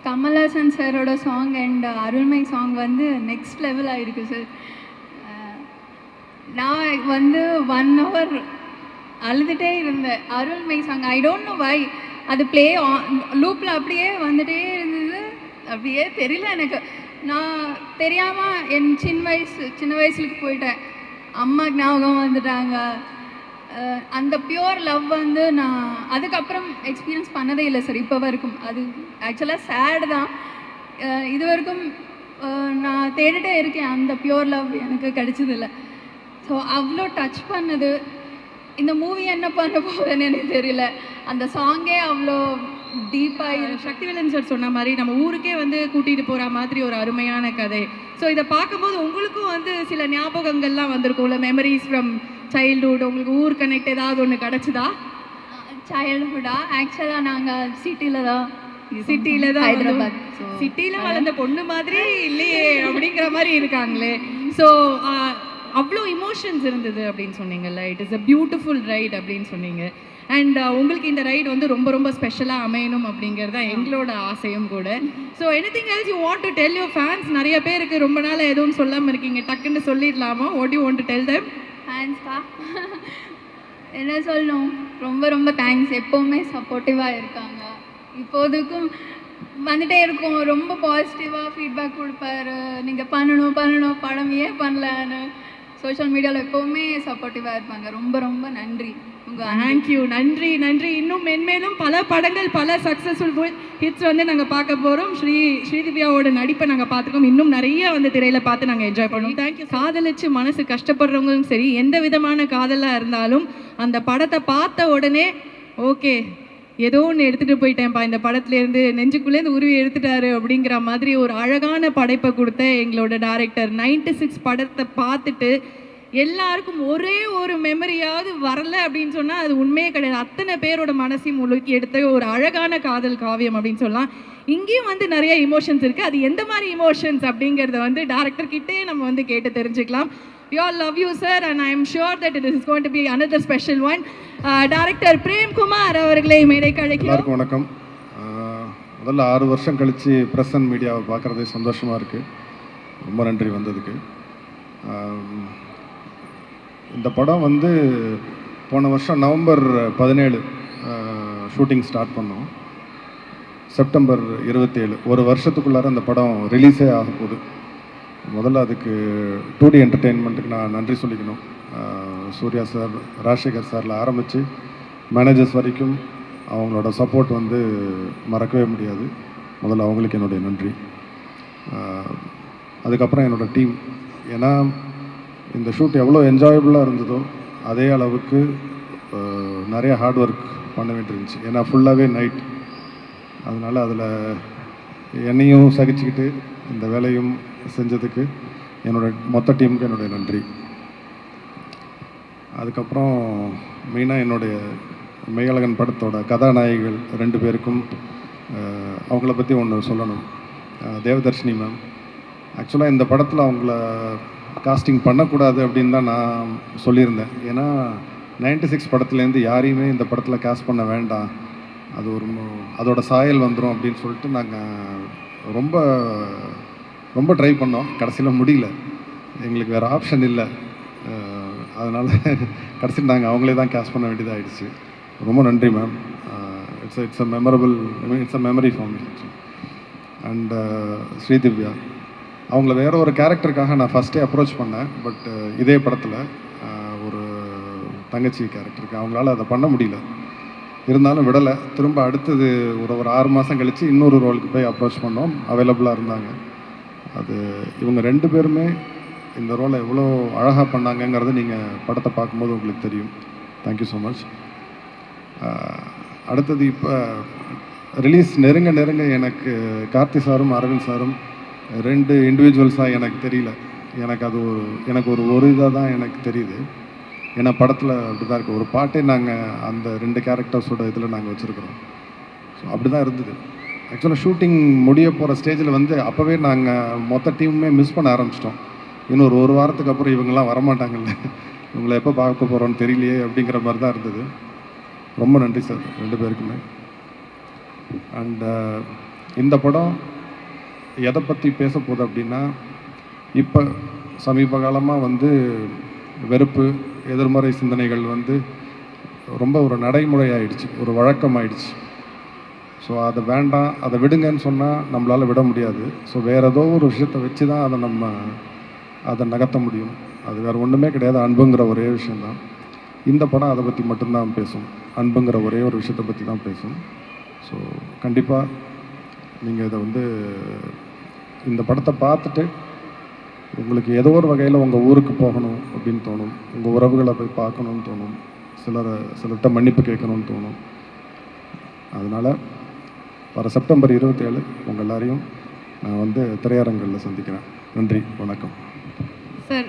கமல்ஹாசன் சாரோட சாங் அண்ட் அருள்மை சாங் வந்து நெக்ஸ்ட் லெவல் ஆகிருக்கு சார். நான் வந்து 1 hour அழுதுகிட்டே இருந்தேன். அருள்மை சாங் ஐ டோன்ட் நோ வை அது ப்ளே லூப்பில் அப்படியே வந்துகிட்டே இருந்தது. அப்படியே தெரியல எனக்கு. நான் தெரியாமல் என் சின்ன வயசுக்கு போயிட்டேன். அம்மா ஞாபகம் வந்துட்டாங்க. அந்த பியூர் லவ் வந்து நான் அதுக்கப்புறம் எக்ஸ்பீரியன்ஸ் பண்ணதே இல்லை சார் இப்போ வரைக்கும். அது ஆக்சுவலாக சேடு தான். இது வரைக்கும் நான் தேடிட்டே இருக்கேன். அந்த பியூர் லவ் எனக்கு கிடைச்சதில்லை. ஸோ அவ்வளோ டச் பண்ணது. இந்த மூவி என்ன பண்ண போகுதுன்னு எனக்கு தெரியல. அந்த சாங்கே அவ்வளோ டீப்பாக. சக்திவேலன் சார் சொன்ன மாதிரி நம்ம ஊருக்கே வந்து கூட்டிகிட்டு போகிற மாதிரி ஒரு அருமையான கதை. ஸோ இதை பார்க்கும்போது உங்களுக்கும் வந்து சில ஞாபகங்கள்லாம் வந்திருக்கும்ல, மெமரிஸ் ஃப்ரம் சைல்ட்ஹுட். உங்களுக்கு ஊர் கனெக்ட் ஏதாவது ஒன்று கிடச்சிதா? சைல்ட்ஹுட்டா ஆக்சுவலாக நாங்கள் சிட்டியில் தான் ஹைதராபாத் சிட்டியில் வளர்ந்த பொண்ணு மாதிரி இல்லையே அப்படிங்கிற மாதிரி இருக்காங்களே. ஸோ அவ்வளோ இமோஷன்ஸ் இருந்தது அப்படின்னு சொன்னீங்கல்ல. It is a beautiful right அப்படின்னு சொன்னீங்க. அண்ட் உங்களுக்கு இந்த ரைட் வந்து ரொம்ப ரொம்ப ஸ்பெஷலாக அமையணும் அப்படிங்கிறது தான் எங்களோட ஆசையும் கூட. So anything else you want to tell your fans? நிறைய பேருக்கு ரொம்ப நாள் எதுவும் சொல்லாமல் இருக்கீங்க, டக்குன்னு சொல்லிடலாமா? What you want to tell them? ஃபேன்ஸ்க்கா என்ன சொல்லணும், ரொம்ப ரொம்ப தேங்க்ஸ். எப்போவுமே சப்போர்ட்டிவாக இருக்காங்க. இப்போதுக்கும் வந்துட்டே இருக்கும். ரொம்ப பாசிட்டிவாக ஃபீட்பேக் கொடுப்பாரு. நீங்கள் பண்ணணும் படம் ஏன் பண்ணலன்னு சோஷியல் மீடியாவில் எப்போவுமே சப்போர்ட்டிவாக இருப்பாங்க. ரொம்ப ரொம்ப நன்றி. தேங்க்யூ. நன்றி. இன்னும் மென்மேலும் பல படங்கள், பல சக்ஸஸ்ஃபுல் ஹிட்ஸ் வந்து நாங்கள் பார்க்க போகிறோம். ஸ்ரீதிவ்யாவோட நடிப்பை நாங்கள் பார்த்துக்கோம். இன்னும் நிறைய வந்து திரையில் பார்த்து நாங்கள் என்ஜாய் பண்ணுவோம். தேங்க்யூ. காதலிச்சு மனசு கஷ்டப்படுறவங்களும் சரி, எந்த விதமான காதலாக இருந்தாலும் அந்த படத்தை பார்த்த உடனே ஓகே ஏதோ ஒன்று எடுத்துகிட்டு போயிட்டேன்ப்பா இந்த படத்துலேருந்து, நெஞ்சுக்குள்ளேருந்து உருவி எடுத்துட்டாரு அப்படிங்கிற மாதிரி ஒரு அழகான படைப்பை கொடுத்த எங்களோட டைரக்டர். 96 படத்தை பார்த்துட்டு எல்லாருக்கும் ஒரே ஒரு மெமரியாவது வரல அப்படின்னு சொன்னால் அது உண்மையே கிடையாது. அத்தனை பேரோட மனசையும் முழுக்கி எடுத்த ஒரு அழகான காதல் காவியம் அப்படின்னு சொல்லலாம். இங்கேயும் வந்து நிறைய இமோஷன்ஸ் இருக்குது. அது எந்த மாதிரி இமோஷன்ஸ் அப்படிங்கிறத வந்து டைரக்டர் கிட்டே நம்ம வந்து கேட்டு தெரிஞ்சுக்கலாம். We all love you, sir, and I am sure that it is going to be another special one. Director Prem Kumar அவர்களை மேடைக்கு அழைக்கிறோம். எல்லாருக்கும் வணக்கம். முதல்ல 6 வருஷம் கழித்து ப்ரெஸ் அண்ட் மீடியாவை பார்க்குறதே சந்தோஷமாக இருக்குது. ரொம்ப நன்றி வந்ததுக்கு. இந்த படம் வந்து போன வருஷம் நவம்பர் 17 ஷூட்டிங் ஸ்டார்ட் பண்ணோம். செப்டம்பர் 27 ஒரு வருஷத்துக்குள்ளார அந்த படம் ரிலீஸே ஆக போகுது. முதல்ல அதுக்கு 2D என்டர்டெயின்மெண்ட்டுக்கு நான் நன்றி சொல்லிக்கணும். சூர்யா சார், ராஜசேகர் சாரில் ஆரம்பித்து மேனேஜர்ஸ் வரைக்கும் அவங்களோட சப்போர்ட் வந்து மறக்கவே முடியாது. முதல்ல அவங்களுக்கு என்னுடைய நன்றி. அதுக்கப்புறம் என்னோடய டீம். ஏன்னா இந்த ஷூட் எவ்வளோ என்ஜாயபுளாக இருந்ததோ அதே அளவுக்கு நிறைய ஹார்ட் ஒர்க் பண்ண வேண்டியிருந்துச்சு. ஏன்னா ஃபுல்லாகவே நைட். அதனால் அதில் என்னையும் சகிச்சுக்கிட்டு இந்த வேலையும் செஞ்சதுக்கு என்னோடய மொத்த டீமுக்கு என்னுடைய நன்றி. அதுக்கப்புறம் மெயினாக என்னுடைய மெய்யழகன் படத்தோட கதாநாயகிகள் 2 பேருக்கும் அவங்கள பற்றி ஒன்று சொல்லணும். தேவதர்ஷினி மேம், ஆக்சுவலாக இந்த படத்தில் அவங்கள காஸ்டிங் பண்ணக்கூடாது அப்படின்னு தான் நான் சொல்லியிருந்தேன். ஏன்னா 96 படத்துலேருந்து யாரையுமே இந்த படத்தில் காஸ்ட் பண்ண வேண்டாம், அது ஒரு அதோட சாயல் வந்துடும் அப்படின்னு சொல்லிட்டு நாங்கள் ரொம்ப ட்ரை பண்ணோம். கடைசியில் முடியல, எங்களுக்கு வேறு ஆப்ஷன் இல்லை. அதனால் கடைசியில் நாங்கள் அவங்களே தான் கேஷ் பண்ண வேண்டியதாக ஆகிடுச்சு. ரொம்ப நன்றி ma'am. It's a memory for me. And Sri Divya, அவங்கள வேற ஒரு கேரக்டருக்காக நான் ஃபஸ்ட்டே அப்ரோச் பண்ணேன். பட் இதே படத்தில் ஒரு தங்கச்சி கேரக்டருக்கு அவங்களால அதை பண்ண முடியல. இருந்தாலும் விடலை. திரும்ப அடுத்தது ஒரு 6 மாதம் கழித்து இன்னொரு ரோலுக்கு போய் அப்ரோச் பண்ணோம். அவைலபிளாக இருந்தாங்க. அது இவங்க 2 பேருமே இந்த ரோலை எவ்வளோ அழகாக பண்ணாங்கங்கிறது நீங்கள் படத்தை பார்க்கும்போது உங்களுக்கு தெரியும். Thank you so much. அடுத்தது இப்போ ரிலீஸ் நெருங்க நெருங்க எனக்கு கார்த்தி சாரும் அரவிந்த் சாரும் 2 இண்டிவிஜுவல்ஸாக எனக்கு தெரியல. எனக்கு ஒரு இதாக தான் எனக்கு தெரியுது. ஏன்னா படத்தில் அப்படி தான் இருக்குது. ஒரு பாட்டே நாங்கள் அந்த 2 கேரக்டர்ஸோட இதில் நாங்கள் வச்சுருக்குறோம். ஸோ அப்படி தான் இருந்தது. ஆக்சுவலாக ஷூட்டிங் முடிய போகிற ஸ்டேஜில் வந்து அப்போவே நாங்கள் மொத்த டீமுமே மிஸ் பண்ண ஆரம்பிச்சிட்டோம். இன்னொரு 1 வாரத்துக்கு அப்புறம் இவங்கெல்லாம் வரமாட்டாங்கல்ல, இவங்களை எப்போ பார்க்க போகிறோன்னு தெரியலையே அப்படிங்கிற மாதிரி தான் இருந்தது. ரொம்ப நன்றி சார் 2 பேருக்குமே. அண்ட் இந்த படம் எதை பற்றி பேச போகுது அப்படின்னா, இப்போ சமீப காலமாக வந்து வெறுப்பு, எதிர்மறை சிந்தனைகள் வந்து ரொம்ப ஒரு நடைமுறை ஆயிடுச்சு, ஒரு வழக்கம் ஆயிடுச்சு. ஸோ அதை வேண்டாம், அதை விடுங்கன்னு சொன்னால் நம்மளால் விட முடியாது. ஸோ வேறு ஏதோ ஒரு விஷயத்தை வச்சு தான் அதை நகர்த்த முடியும். அது வேறு ஒன்றுமே கிடையாது, அன்புங்கிற ஒரே விஷயந்தான். இந்த படம் அதை பற்றி மட்டும்தான் பேசும், அன்புங்கிற ஒரே ஒரு விஷயத்தை பற்றி தான் பேசும். ஸோ கண்டிப்பாக நீங்கள் இதை வந்து இந்த படத்தை பார்த்துட்டு உங்களுக்கு ஏதோ ஒரு வகையில் உங்கள் ஊருக்கு போகணும் அப்படின்னு தோணும், உங்கள் உறவுகளை போய் பார்க்கணுன்னு தோணும், சிலர்கிட்ட மன்னிப்பு கேட்கணும்னு தோணும். அதனால் வர செப்டம்பர் 27 உங்கள் எல்லாரையும் நான் வந்து திரையரங்களில் சந்திக்கிறேன். நன்றி, வணக்கம். Sir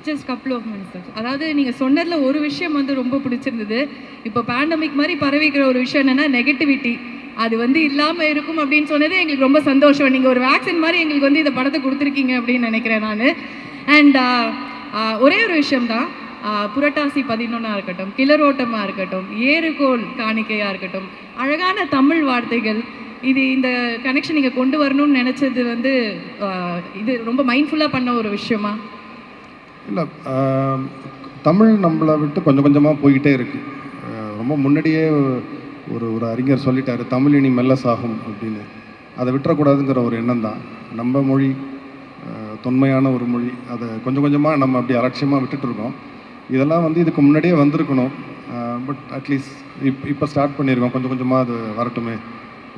just couple of minutes sir. அதாவது நீங்கள் சொன்னதில் ஒரு விஷயம் வந்து ரொம்ப பிடிச்சிருந்தது. இப்போ பேண்டமிக் மாதிரி பரவிக்கிற ஒரு விஷயம் என்னென்னா நெகட்டிவிட்டி, அது வந்து இல்லாமல் இருக்கும் அப்படின்னு சொன்னது எங்களுக்கு ரொம்ப சந்தோஷம். நீங்கள் ஒரு வேக்சின் மாதிரி எங்களுக்கு வந்து இந்த படத்தை கொடுத்துருக்கீங்க அப்படின்னு நினைக்கிறேன் நான். அண்ட் ஒரே ஒரு விஷயம்தான், புரட்டாசி 11 இருக்கட்டும், கிளரோட்டமாக இருக்கட்டும், ஏறுகோல் காணிக்கையாக இருக்கட்டும், அழகான தமிழ் வார்த்தைகள், இந்த கனெக்ஷன் நீங்கள் கொண்டு வரணும்னு நினச்சது வந்து இது ரொம்ப மைண்ட்ஃபுல்லாக பண்ண ஒரு விஷயமா? இல்லை, தமிழ் நம்மளை விட்டு கொஞ்சம் கொஞ்சமாக போய்கிட்டே இருக்குது. ரொம்ப முன்னாடியே ஒரு அறிஞர் சொல்லிட்டாரு, தமிழ் இனி மெல்ல சாகும் அப்படின்னு. அதை விட்டுறக்கூடாதுங்கிற ஒரு எண்ணம் தான். நம்ம மொழி தொன்மையான ஒரு மொழி, அதை கொஞ்சம் கொஞ்சமாக நம்ம அப்படி அலட்சியமாக விட்டுட்டுருக்கோம். இதெல்லாம் வந்து இதுக்கு முன்னாடியே வந்திருக்கணும். பட் அட்லீஸ்ட் இப்போ ஸ்டார்ட் பண்ணியிருக்கோம், கொஞ்சம் கொஞ்சமாக அது வரட்டுமே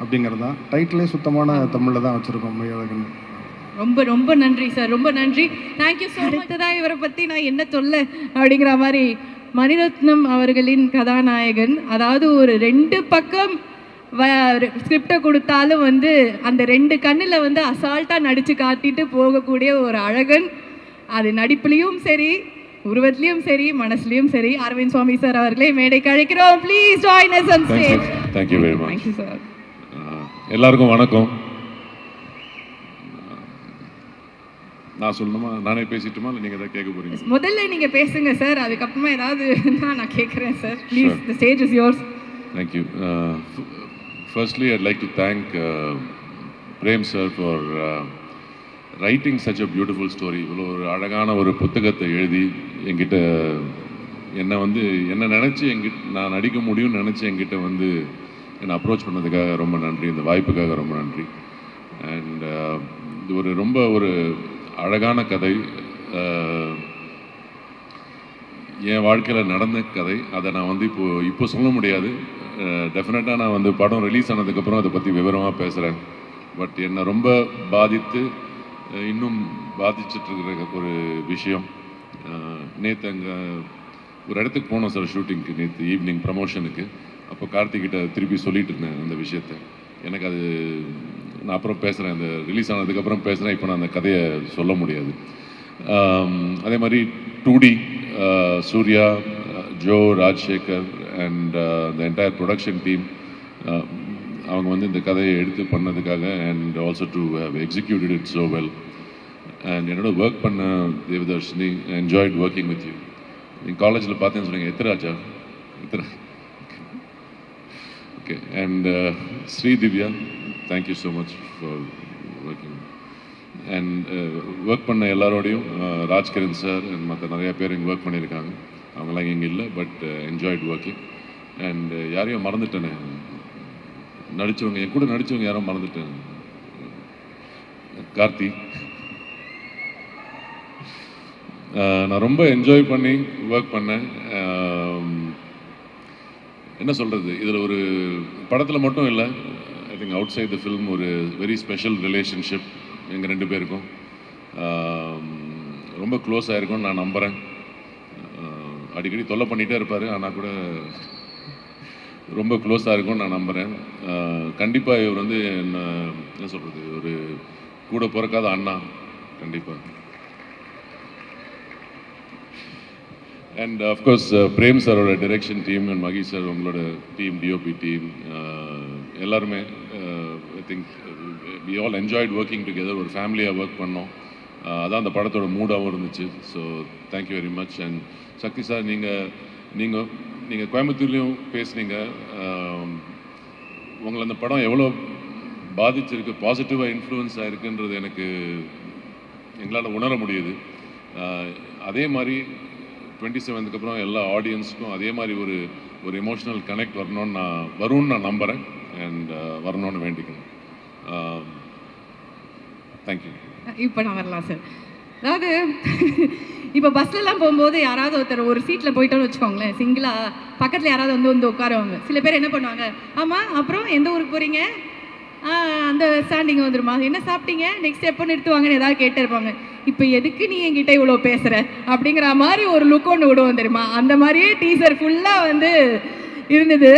அப்படிங்கிறது தான். டைட்டிலே சுத்தமான தமிழில் தான் வச்சுருக்கோம், மெய்யழகன். ரொம்ப ரொம்ப நன்றி சார், ரொம்ப நன்றி, தேங்க்யூ ஸோ மச். அடுத்ததாக இவரை பற்றி நான் என்ன சொல்ல அப்படிங்கிற மாதிரி, மணிரத்னம் அவர்களின் கதாநாயகன். அதாவது ஒரு 2 பக்கம் ஸ்கிரிப்டை கொடுத்தாலும் வந்து அந்த 2 கண்ணில் வந்து அசால்ட்டாக நடித்து காட்டிட்டு போகக்கூடிய ஒரு அழகன். அது நடிப்புலேயும் சரி, உருவத்திலையும் சரி, மனசுலையும் சரி. அரவிந்த் சுவாமி சார் அவர்களே மேடைக்கு அழைக்கிறோம். Please join us on stage. Thank you very much. Thank you sir. எல்லாருக்கும் வணக்கம். நான் சொல்லணுமா, நானே பேசிட்டுமா, இல்லை நீங்கள் எதாவது கேட்க போகிறீங்க? முதல்ல நீங்கள் பேசுங்க சார், அதுக்கப்புறமா ஏதாவது நான் கேட்குறேன் sir. Please, the stage is yours. Thank you. Firstly, I'd like to thank Prem sir for writing such a beautiful story. இவ்வளோ ஒரு அழகான ஒரு புத்தகத்தை எழுதி என்கிட்ட என்ன நினச்சி நான் நடிக்க முடியும்னு நினச்சி என்கிட்ட வந்து என்னை அப்ரோச் பண்ணதுக்காக ரொம்ப நன்றி. இந்த வாய்ப்புக்காக ரொம்ப நன்றி. அண்ட் இது ரொம்ப ஒரு அழகான கதை, என் வாழ்க்கையில் நடந்த கதை. அதை நான் வந்து இப்போ சொல்ல முடியாது. டெஃபினட்டாக நான் வந்து படம் ரிலீஸ் ஆனதுக்கப்புறம் அதை பற்றி விவரமாக பேசுகிறேன். பட் என்னை ரொம்ப பாதித்து இன்னும் பாதிச்சிட்ருக்கிற ஒரு விஷயம், நேற்று அங்கே ஒரு இடத்துக்கு போனோம் சார் ஷூட்டிங்க்கு, நேற்று ஈவினிங் ப்ரமோஷனுக்கு. அப்போ கார்த்திகிட்ட திருப்பி சொல்லிட்டு இருந்தேன் அந்த விஷயத்தை. எனக்கு அது நான் அப்புறம் பேசுகிறேன், அந்த ரிலீஸ் ஆனதுக்கப்புறம் பேசுகிறேன். இப்போ நான் அந்த கதையை சொல்ல முடியாது. அதே மாதிரி 2D, Suriya, Jo, Rajsekar and the entire production team, அவங்க வந்து இந்த கதையை எடுத்து பண்ணதுக்காக, and also to have executed it so well. And என்னோட ஒர்க் பண்ண Devadarshini, enjoyed working with you. நீங்கள் காலேஜில் பார்த்தேன்னு சொன்னீங்க, Ethiraja okay. And Sri Divya, thank you so much for working. And work பண்ண எல்லாரோடையும், ராஜ்கிரண் சார் அண்ட் மற்ற நிறையா பேர் இங்கே ஒர்க் பண்ணியிருக்காங்க. அவங்களாம் இங்கே இல்லை, பட் என்ஜாய்ட் ஒர்க்கிங். அண்ட் யாரையும் மறந்துட்டேனே, நடித்தவங்க, என் கூட நடித்தவங்க யாரும் மறந்துட்டேன். கார்த்தி, நான் ரொம்ப என்ஜாய் பண்ணி ஒர்க் பண்ணேன். என்ன சொல்கிறது, இதில் ஒரு படத்தில் மட்டும் இல்லை, I think outside the film ஒரு வெரி ஸ்பெஷல் ரிலேஷன்ஷிப் எங்கள் 2 பேருக்கும் ரொம்ப க்ளோஸ் ஆகிருக்கும்னு நான் நம்புகிறேன். அடிக்கடி தொல்லை பண்ணிகிட்டே இருப்பார், ஆனால் கூட ரொம்ப க்ளோஸாக இருக்கும்னு நான் நம்புகிறேன். கண்டிப்பாக இவர் வந்து என்ன சொல்கிறது, ஒரு கூட பிறக்காத அண்ணா கண்டிப்பாக. அண்ட் அஃப்கோர்ஸ் பிரேம் சாரோட direction team and Magi sir உங்களோட டீம், டிஓபி டீம் எல்லாருமே I think we all enjoyed working together. ஒரு ஃபேமிலியாக ஒர்க் பண்ணோம், அதான் அந்த படத்தோட மூடாகவும் இருந்துச்சு. So thank you very much. And Sakthi sir, நீங்கள் கோயம்புத்தூர்லேயும் பேசுனீங்க, உங்களை அந்த படம் எவ்வளோ பாதிச்சிருக்கு, பாசிட்டிவாக இன்ஃப்ளூயன்ஸ் ஆகிருக்குன்றது எங்களால் உணர முடியுது. அதே மாதிரி 27க்கு அப்புறம் எல்லா ஆடியன்ஸுக்கும் அதே மாதிரி ஒரு எமோஷ்னல் கனெக்ட் வரும்னு நான் நம்புகிறேன். அண்ட் வரணும்னு வேண்டிக்கணும். தேங்க்யூ. இப்போ நான் வரலாம் சார். அதாவது இப்போ பஸ்லலாம் போகும்போது யாராவது ஒருத்தர் ஒரு சீட்டில் போயிட்டோன்னு வச்சுக்கோங்களேன், சிங்கிளாக பக்கத்தில் யாராவது வந்து உட்காருவாங்க. சில பேர் என்ன பண்ணுவாங்க, ஆமாம் அப்புறம் எந்த ஊருக்கு போகிறீங்க, அந்த ஸ்டாண்டிங் வந்துருமா, என்ன சாப்பிட்டீங்க, நெக்ஸ்ட் எப்போ நிறுத்துவாங்கன்னு ஏதாவது கேட்டு இருப்பாங்க. இப்போ எதுக்கு நீ என்கிட்ட இவ்வளோ பேசுகிற அப்படிங்கிற மாதிரி ஒரு லுக் ஒன்று விடுவோம் தெரியுமா. அந்த மாதிரியே டீசர் ஃபுல்லாக வந்து இருந்தது.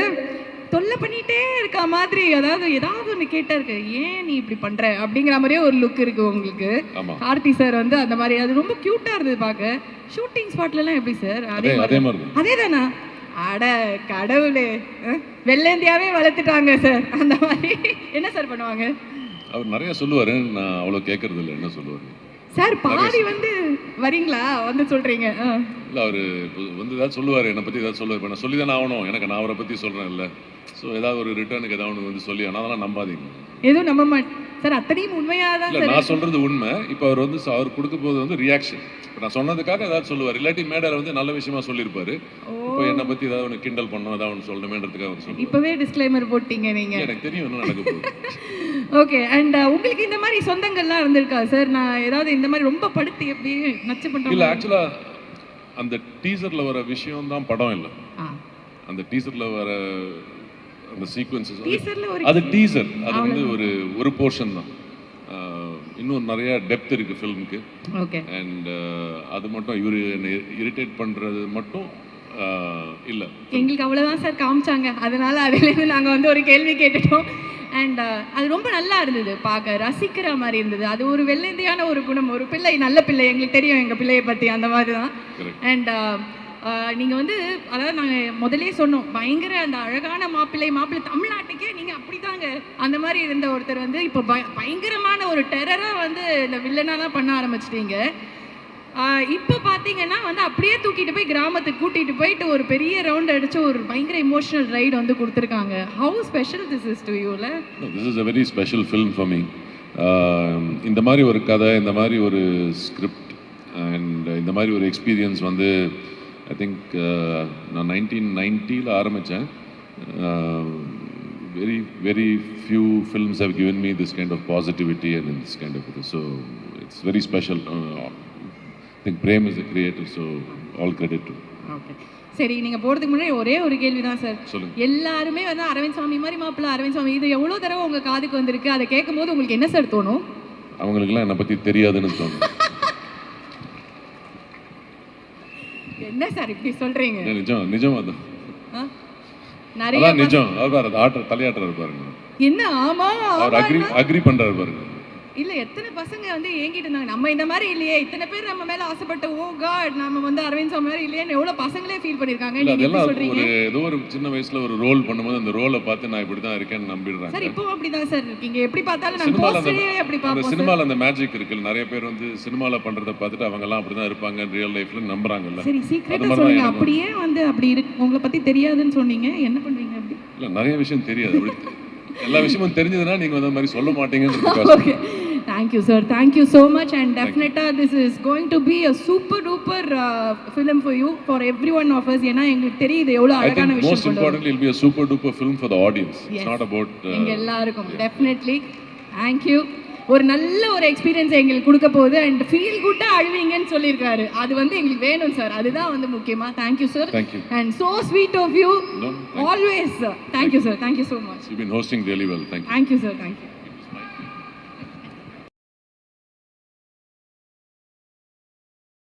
தொல்லை பண்ணிகிட்டே இருக்க மாதிரி, அதாவது ஏதாவது ஒன்று கேட்டால் இருக்கு, ஏன் நீ இப்படி பண்ணுற அப்படிங்கிற மாதிரியே ஒரு லுக் இருக்குது உங்களுக்கு. கார்த்தி சார் வந்து அந்த மாதிரி, அது ரொம்ப க்யூட்டாக இருந்தது பார்க்க. ஷூட்டிங் ஸ்பாட்லலாம் எப்படி சார்? அதே தானா? அட கடவுளே, வெள்ளேந்தியாவே வளர்த்துட்டாங்க சார். அந்த மாதிரி என்ன சார் பண்ணுவாங்க? அவர் நிறைய சொல்லுவார், நான் அவ்வளோ கேட்கறது இல்லை. என்ன சொல்லுவார் சார்? பாதி வந்து வரீங்களா வந்து சொல்கிறீங்க. இல்லை, அவர் வந்து ஏதாவது சொல்லுவார், என்னை பற்றி ஏதாவது சொல்லுவார். இப்போ நான் சொல்லி தானே ஆகணும், நான் அவரை பற்றி சொல்கிறேன் இல்லை. ஸோ ஏதாவது ஒரு ரிட்டர்னுக்கு ஏதாவது ஒன்று வந்து சொல்லி, ஆனால் அதெல்லாம் நம்பாதீங்க. எதுவும் நம்ப மாட்டேன் சார், அத்தனையும் உண்மையாக தான். இல்லை, நான் சொல்கிறது உண்மை. இப்போ அவர் கொடுக்க போது வந்து ரியாக்ஷன். இப்போ நான் சொன்னதுக்காக ஏதாவது சொல்லுவார், இல்லாட்டி மேடையில் வந்து நல்ல விஷயமா சொல்லியிருப்பாரு. இப்போ என்னை பற்றி ஏதாவது ஒன்று கிண்டல் பண்ணோம், ஏதாவது ஒன்று சொல்லணுமேன்றதுக்காக அவர் சொல்லுவார். இப்போவே டிஸ்க்ளைமர் போட்டீங்க நீங்கள். எனக்கு தெரியும் என்ன நடக்க போகுது. ஓகே. அண்ட் உங்களுக்கு இந்த மாதிரி சொந்தங்கள்லாம் இருந்திருக்கா சார்? நான் ஏதாவது இந்த மாதிரி ரொம்ப படுத்தி எப்படி நச்சு பண்ணுறேன்? இல்லை, ஆக்சுவலாக அந்த டீசரில் வர விஷயம் தான் படம் இல்லை. அந்த டீசரில் வர அந்த சீக்வன்சஸ், அது டீசர், அது வந்து ஒரு போர்ஷன் தான். இன்னும் நிறைய டெப்த் இருக்குது ஃபில்முக்கு. ஓகே. அண்ட் அது மட்டும் இவர் இரிட்டேட் பண்ணுறது மட்டும் இல்லை. எங்களுக்கு அவ்வளோதான் சார் காமிச்சாங்க, அதனால அதுலேருந்து நாங்கள் வந்து ஒரு கேள்வி கேட்டுட்டோம். அண்ட் அது ரொம்ப நல்லா இருந்தது, பார்க்க ரசிக்கிற மாதிரி இருந்தது. அது ஒரு வெள்ளந்தியான ஒரு குணம், ஒரு பிள்ளை, நல்ல பிள்ளை, எங்களுக்கு தெரியும் எங்கள் பிள்ளையை பற்றி, அந்த மாதிரி தான். அண்ட் நீங்கள் வந்து, அதாவது நாங்கள் முதலே சொன்னோம், பயங்கர அந்த அழகான மாப்பிள்ளை தமிழ்நாட்டுக்கே நீங்கள் அப்படி தாங்க அந்த மாதிரி இருந்த ஒருத்தர் வந்து இப்போ பயங்கரமான ஒரு டெரராக வந்து இந்த வில்லனாக தான் பண்ண ஆரம்பிச்சிட்டீங்க. இப்போ பார்த்தீங்கன்னா வந்து அப்படியே தூக்கிட்டு போய் கிராமத்துக்கு கூட்டிகிட்டு போயிட்டு ஒரு பெரிய ரவுண்ட் அடித்து ஒரு பயங்கர இமோஷனல் ரைடு வந்து கொடுத்துருக்காங்க. How special this is to யூல? This is a very special film for me. இந்த மாதிரி ஒரு கதை, இந்த மாதிரி ஒரு ஸ்கிரிப்ட் அண்ட் இந்த மாதிரி ஒரு எக்ஸ்பீரியன்ஸ் வந்து ஐ திங்க் நான் 1990 ஆரம்பித்தேன். very few films have given me this kind of positivity and this kind of it. So it's very special. I think Prem is the creator, so all credit to him. Okay. சரி, நீங்கள் போகிறதுக்கு முன்னாடி ஒரே ஒரு கேள்வி தான் சார். எல்லாருமே வந்து அரவிந்த் சாமி மாதிரி மாப்பிள்ள, அரவிந்த் சாமி, இது எவ்வளோ தடவை உங்கள் காதுக்கு வந்திருக்கு? அதை கேட்கும் போது உங்களுக்கு என்ன சார் தோணும்? அவங்களுக்குலாம் என்னை பற்றி தெரியாதுன்னு தோணும். என்ன சார் இப்படி சொல்கிறீங்க? நிஜம் அது நிறைய நிஜம். அவர் தலையாட்டுறாரு பாருங்க. என்ன? ஆமா, அவர் அக்ரி பண்றாரு பாருங்க. இல்ல, எத்தனை பசங்க வந்து ஏங்கிட்டு இருந்தாங்க, நம்ம இந்த மாதிரி இல்லையே, இத்தனை பேர் நம்ம மேல ஆசைப்பட்ட, ஓ காட் நம்ம வந்து அரவிந்த் சாமி மாதிரி இல்லையே, எவ்வளவு பசங்களே ஃபீல் பண்ணிருக்காங்க. நீங்க எப்படி சொல்றீங்க? ஏதோ ஒரு சின்ன வயசுல ஒரு ரோல் பண்ணும்போது அந்த ரோலை பார்த்து நான் இப்படி தான் இருக்கேன்னு நம்பிடுறாங்க சார். இப்போ அப்படிதான் சார் இருக்கீங்க, எப்படி பார்த்தாலும் நம்ம போஸ்டரே அப்படி பாப்போம். சினிமால அந்த மேஜிக் இருக்குல்ல, நிறைய பேர் வந்து சினிமால பண்றத பார்த்துட்டு அவங்க எல்லாம் அப்படிதான் இருப்பாங்க ரியல் லைஃப்ல நம்புறாங்கல்ல. சரி, சீக்ரெட்டா சொல்லுங்க, அப்படியே வந்து அப்படி இருக்கு உங்களை பத்தி தெரியாதுன்னு சொன்னீங்க, என்ன பண்றீங்க அப்படி? இல்ல, நிறைய விஷயம் தெரியாது. அப்படி எல்லா விஷயமும் தெரிஞ்சதுன்னா நீங்க அந்த மாதிரி சொல்ல மாட்டீங்கன்னு. Thank you, sir. Thank you so much. And definitely, this is going to be a super duper film for you, for every one of us. ஏன்னா எங்களுக்கு தெரியுது எவ்வளவு அழகான விஷயம். Most importantly, it will be a super duper film for the audience. Yes. It's not about எங்க எல்லாருக்கும். Definitely. Thank you. ஒரு நல்ல ஒரு எக்ஸ்பீரியன்ஸ் எங்களுக்கு கொடுக்க போகுது அண்ட் ஃபீல் குட்டாக அழுவீங்கன்னு சொல்லியிருக்காரு. அது வந்து எங்களுக்கு வேணும் சார், அதுதான் வந்து முக்கியமாக. Thank you sir. And so sweet of you always. Thank you sir, thank you so much. You've been hosting really well. Thank you. Thank you sir, thank you.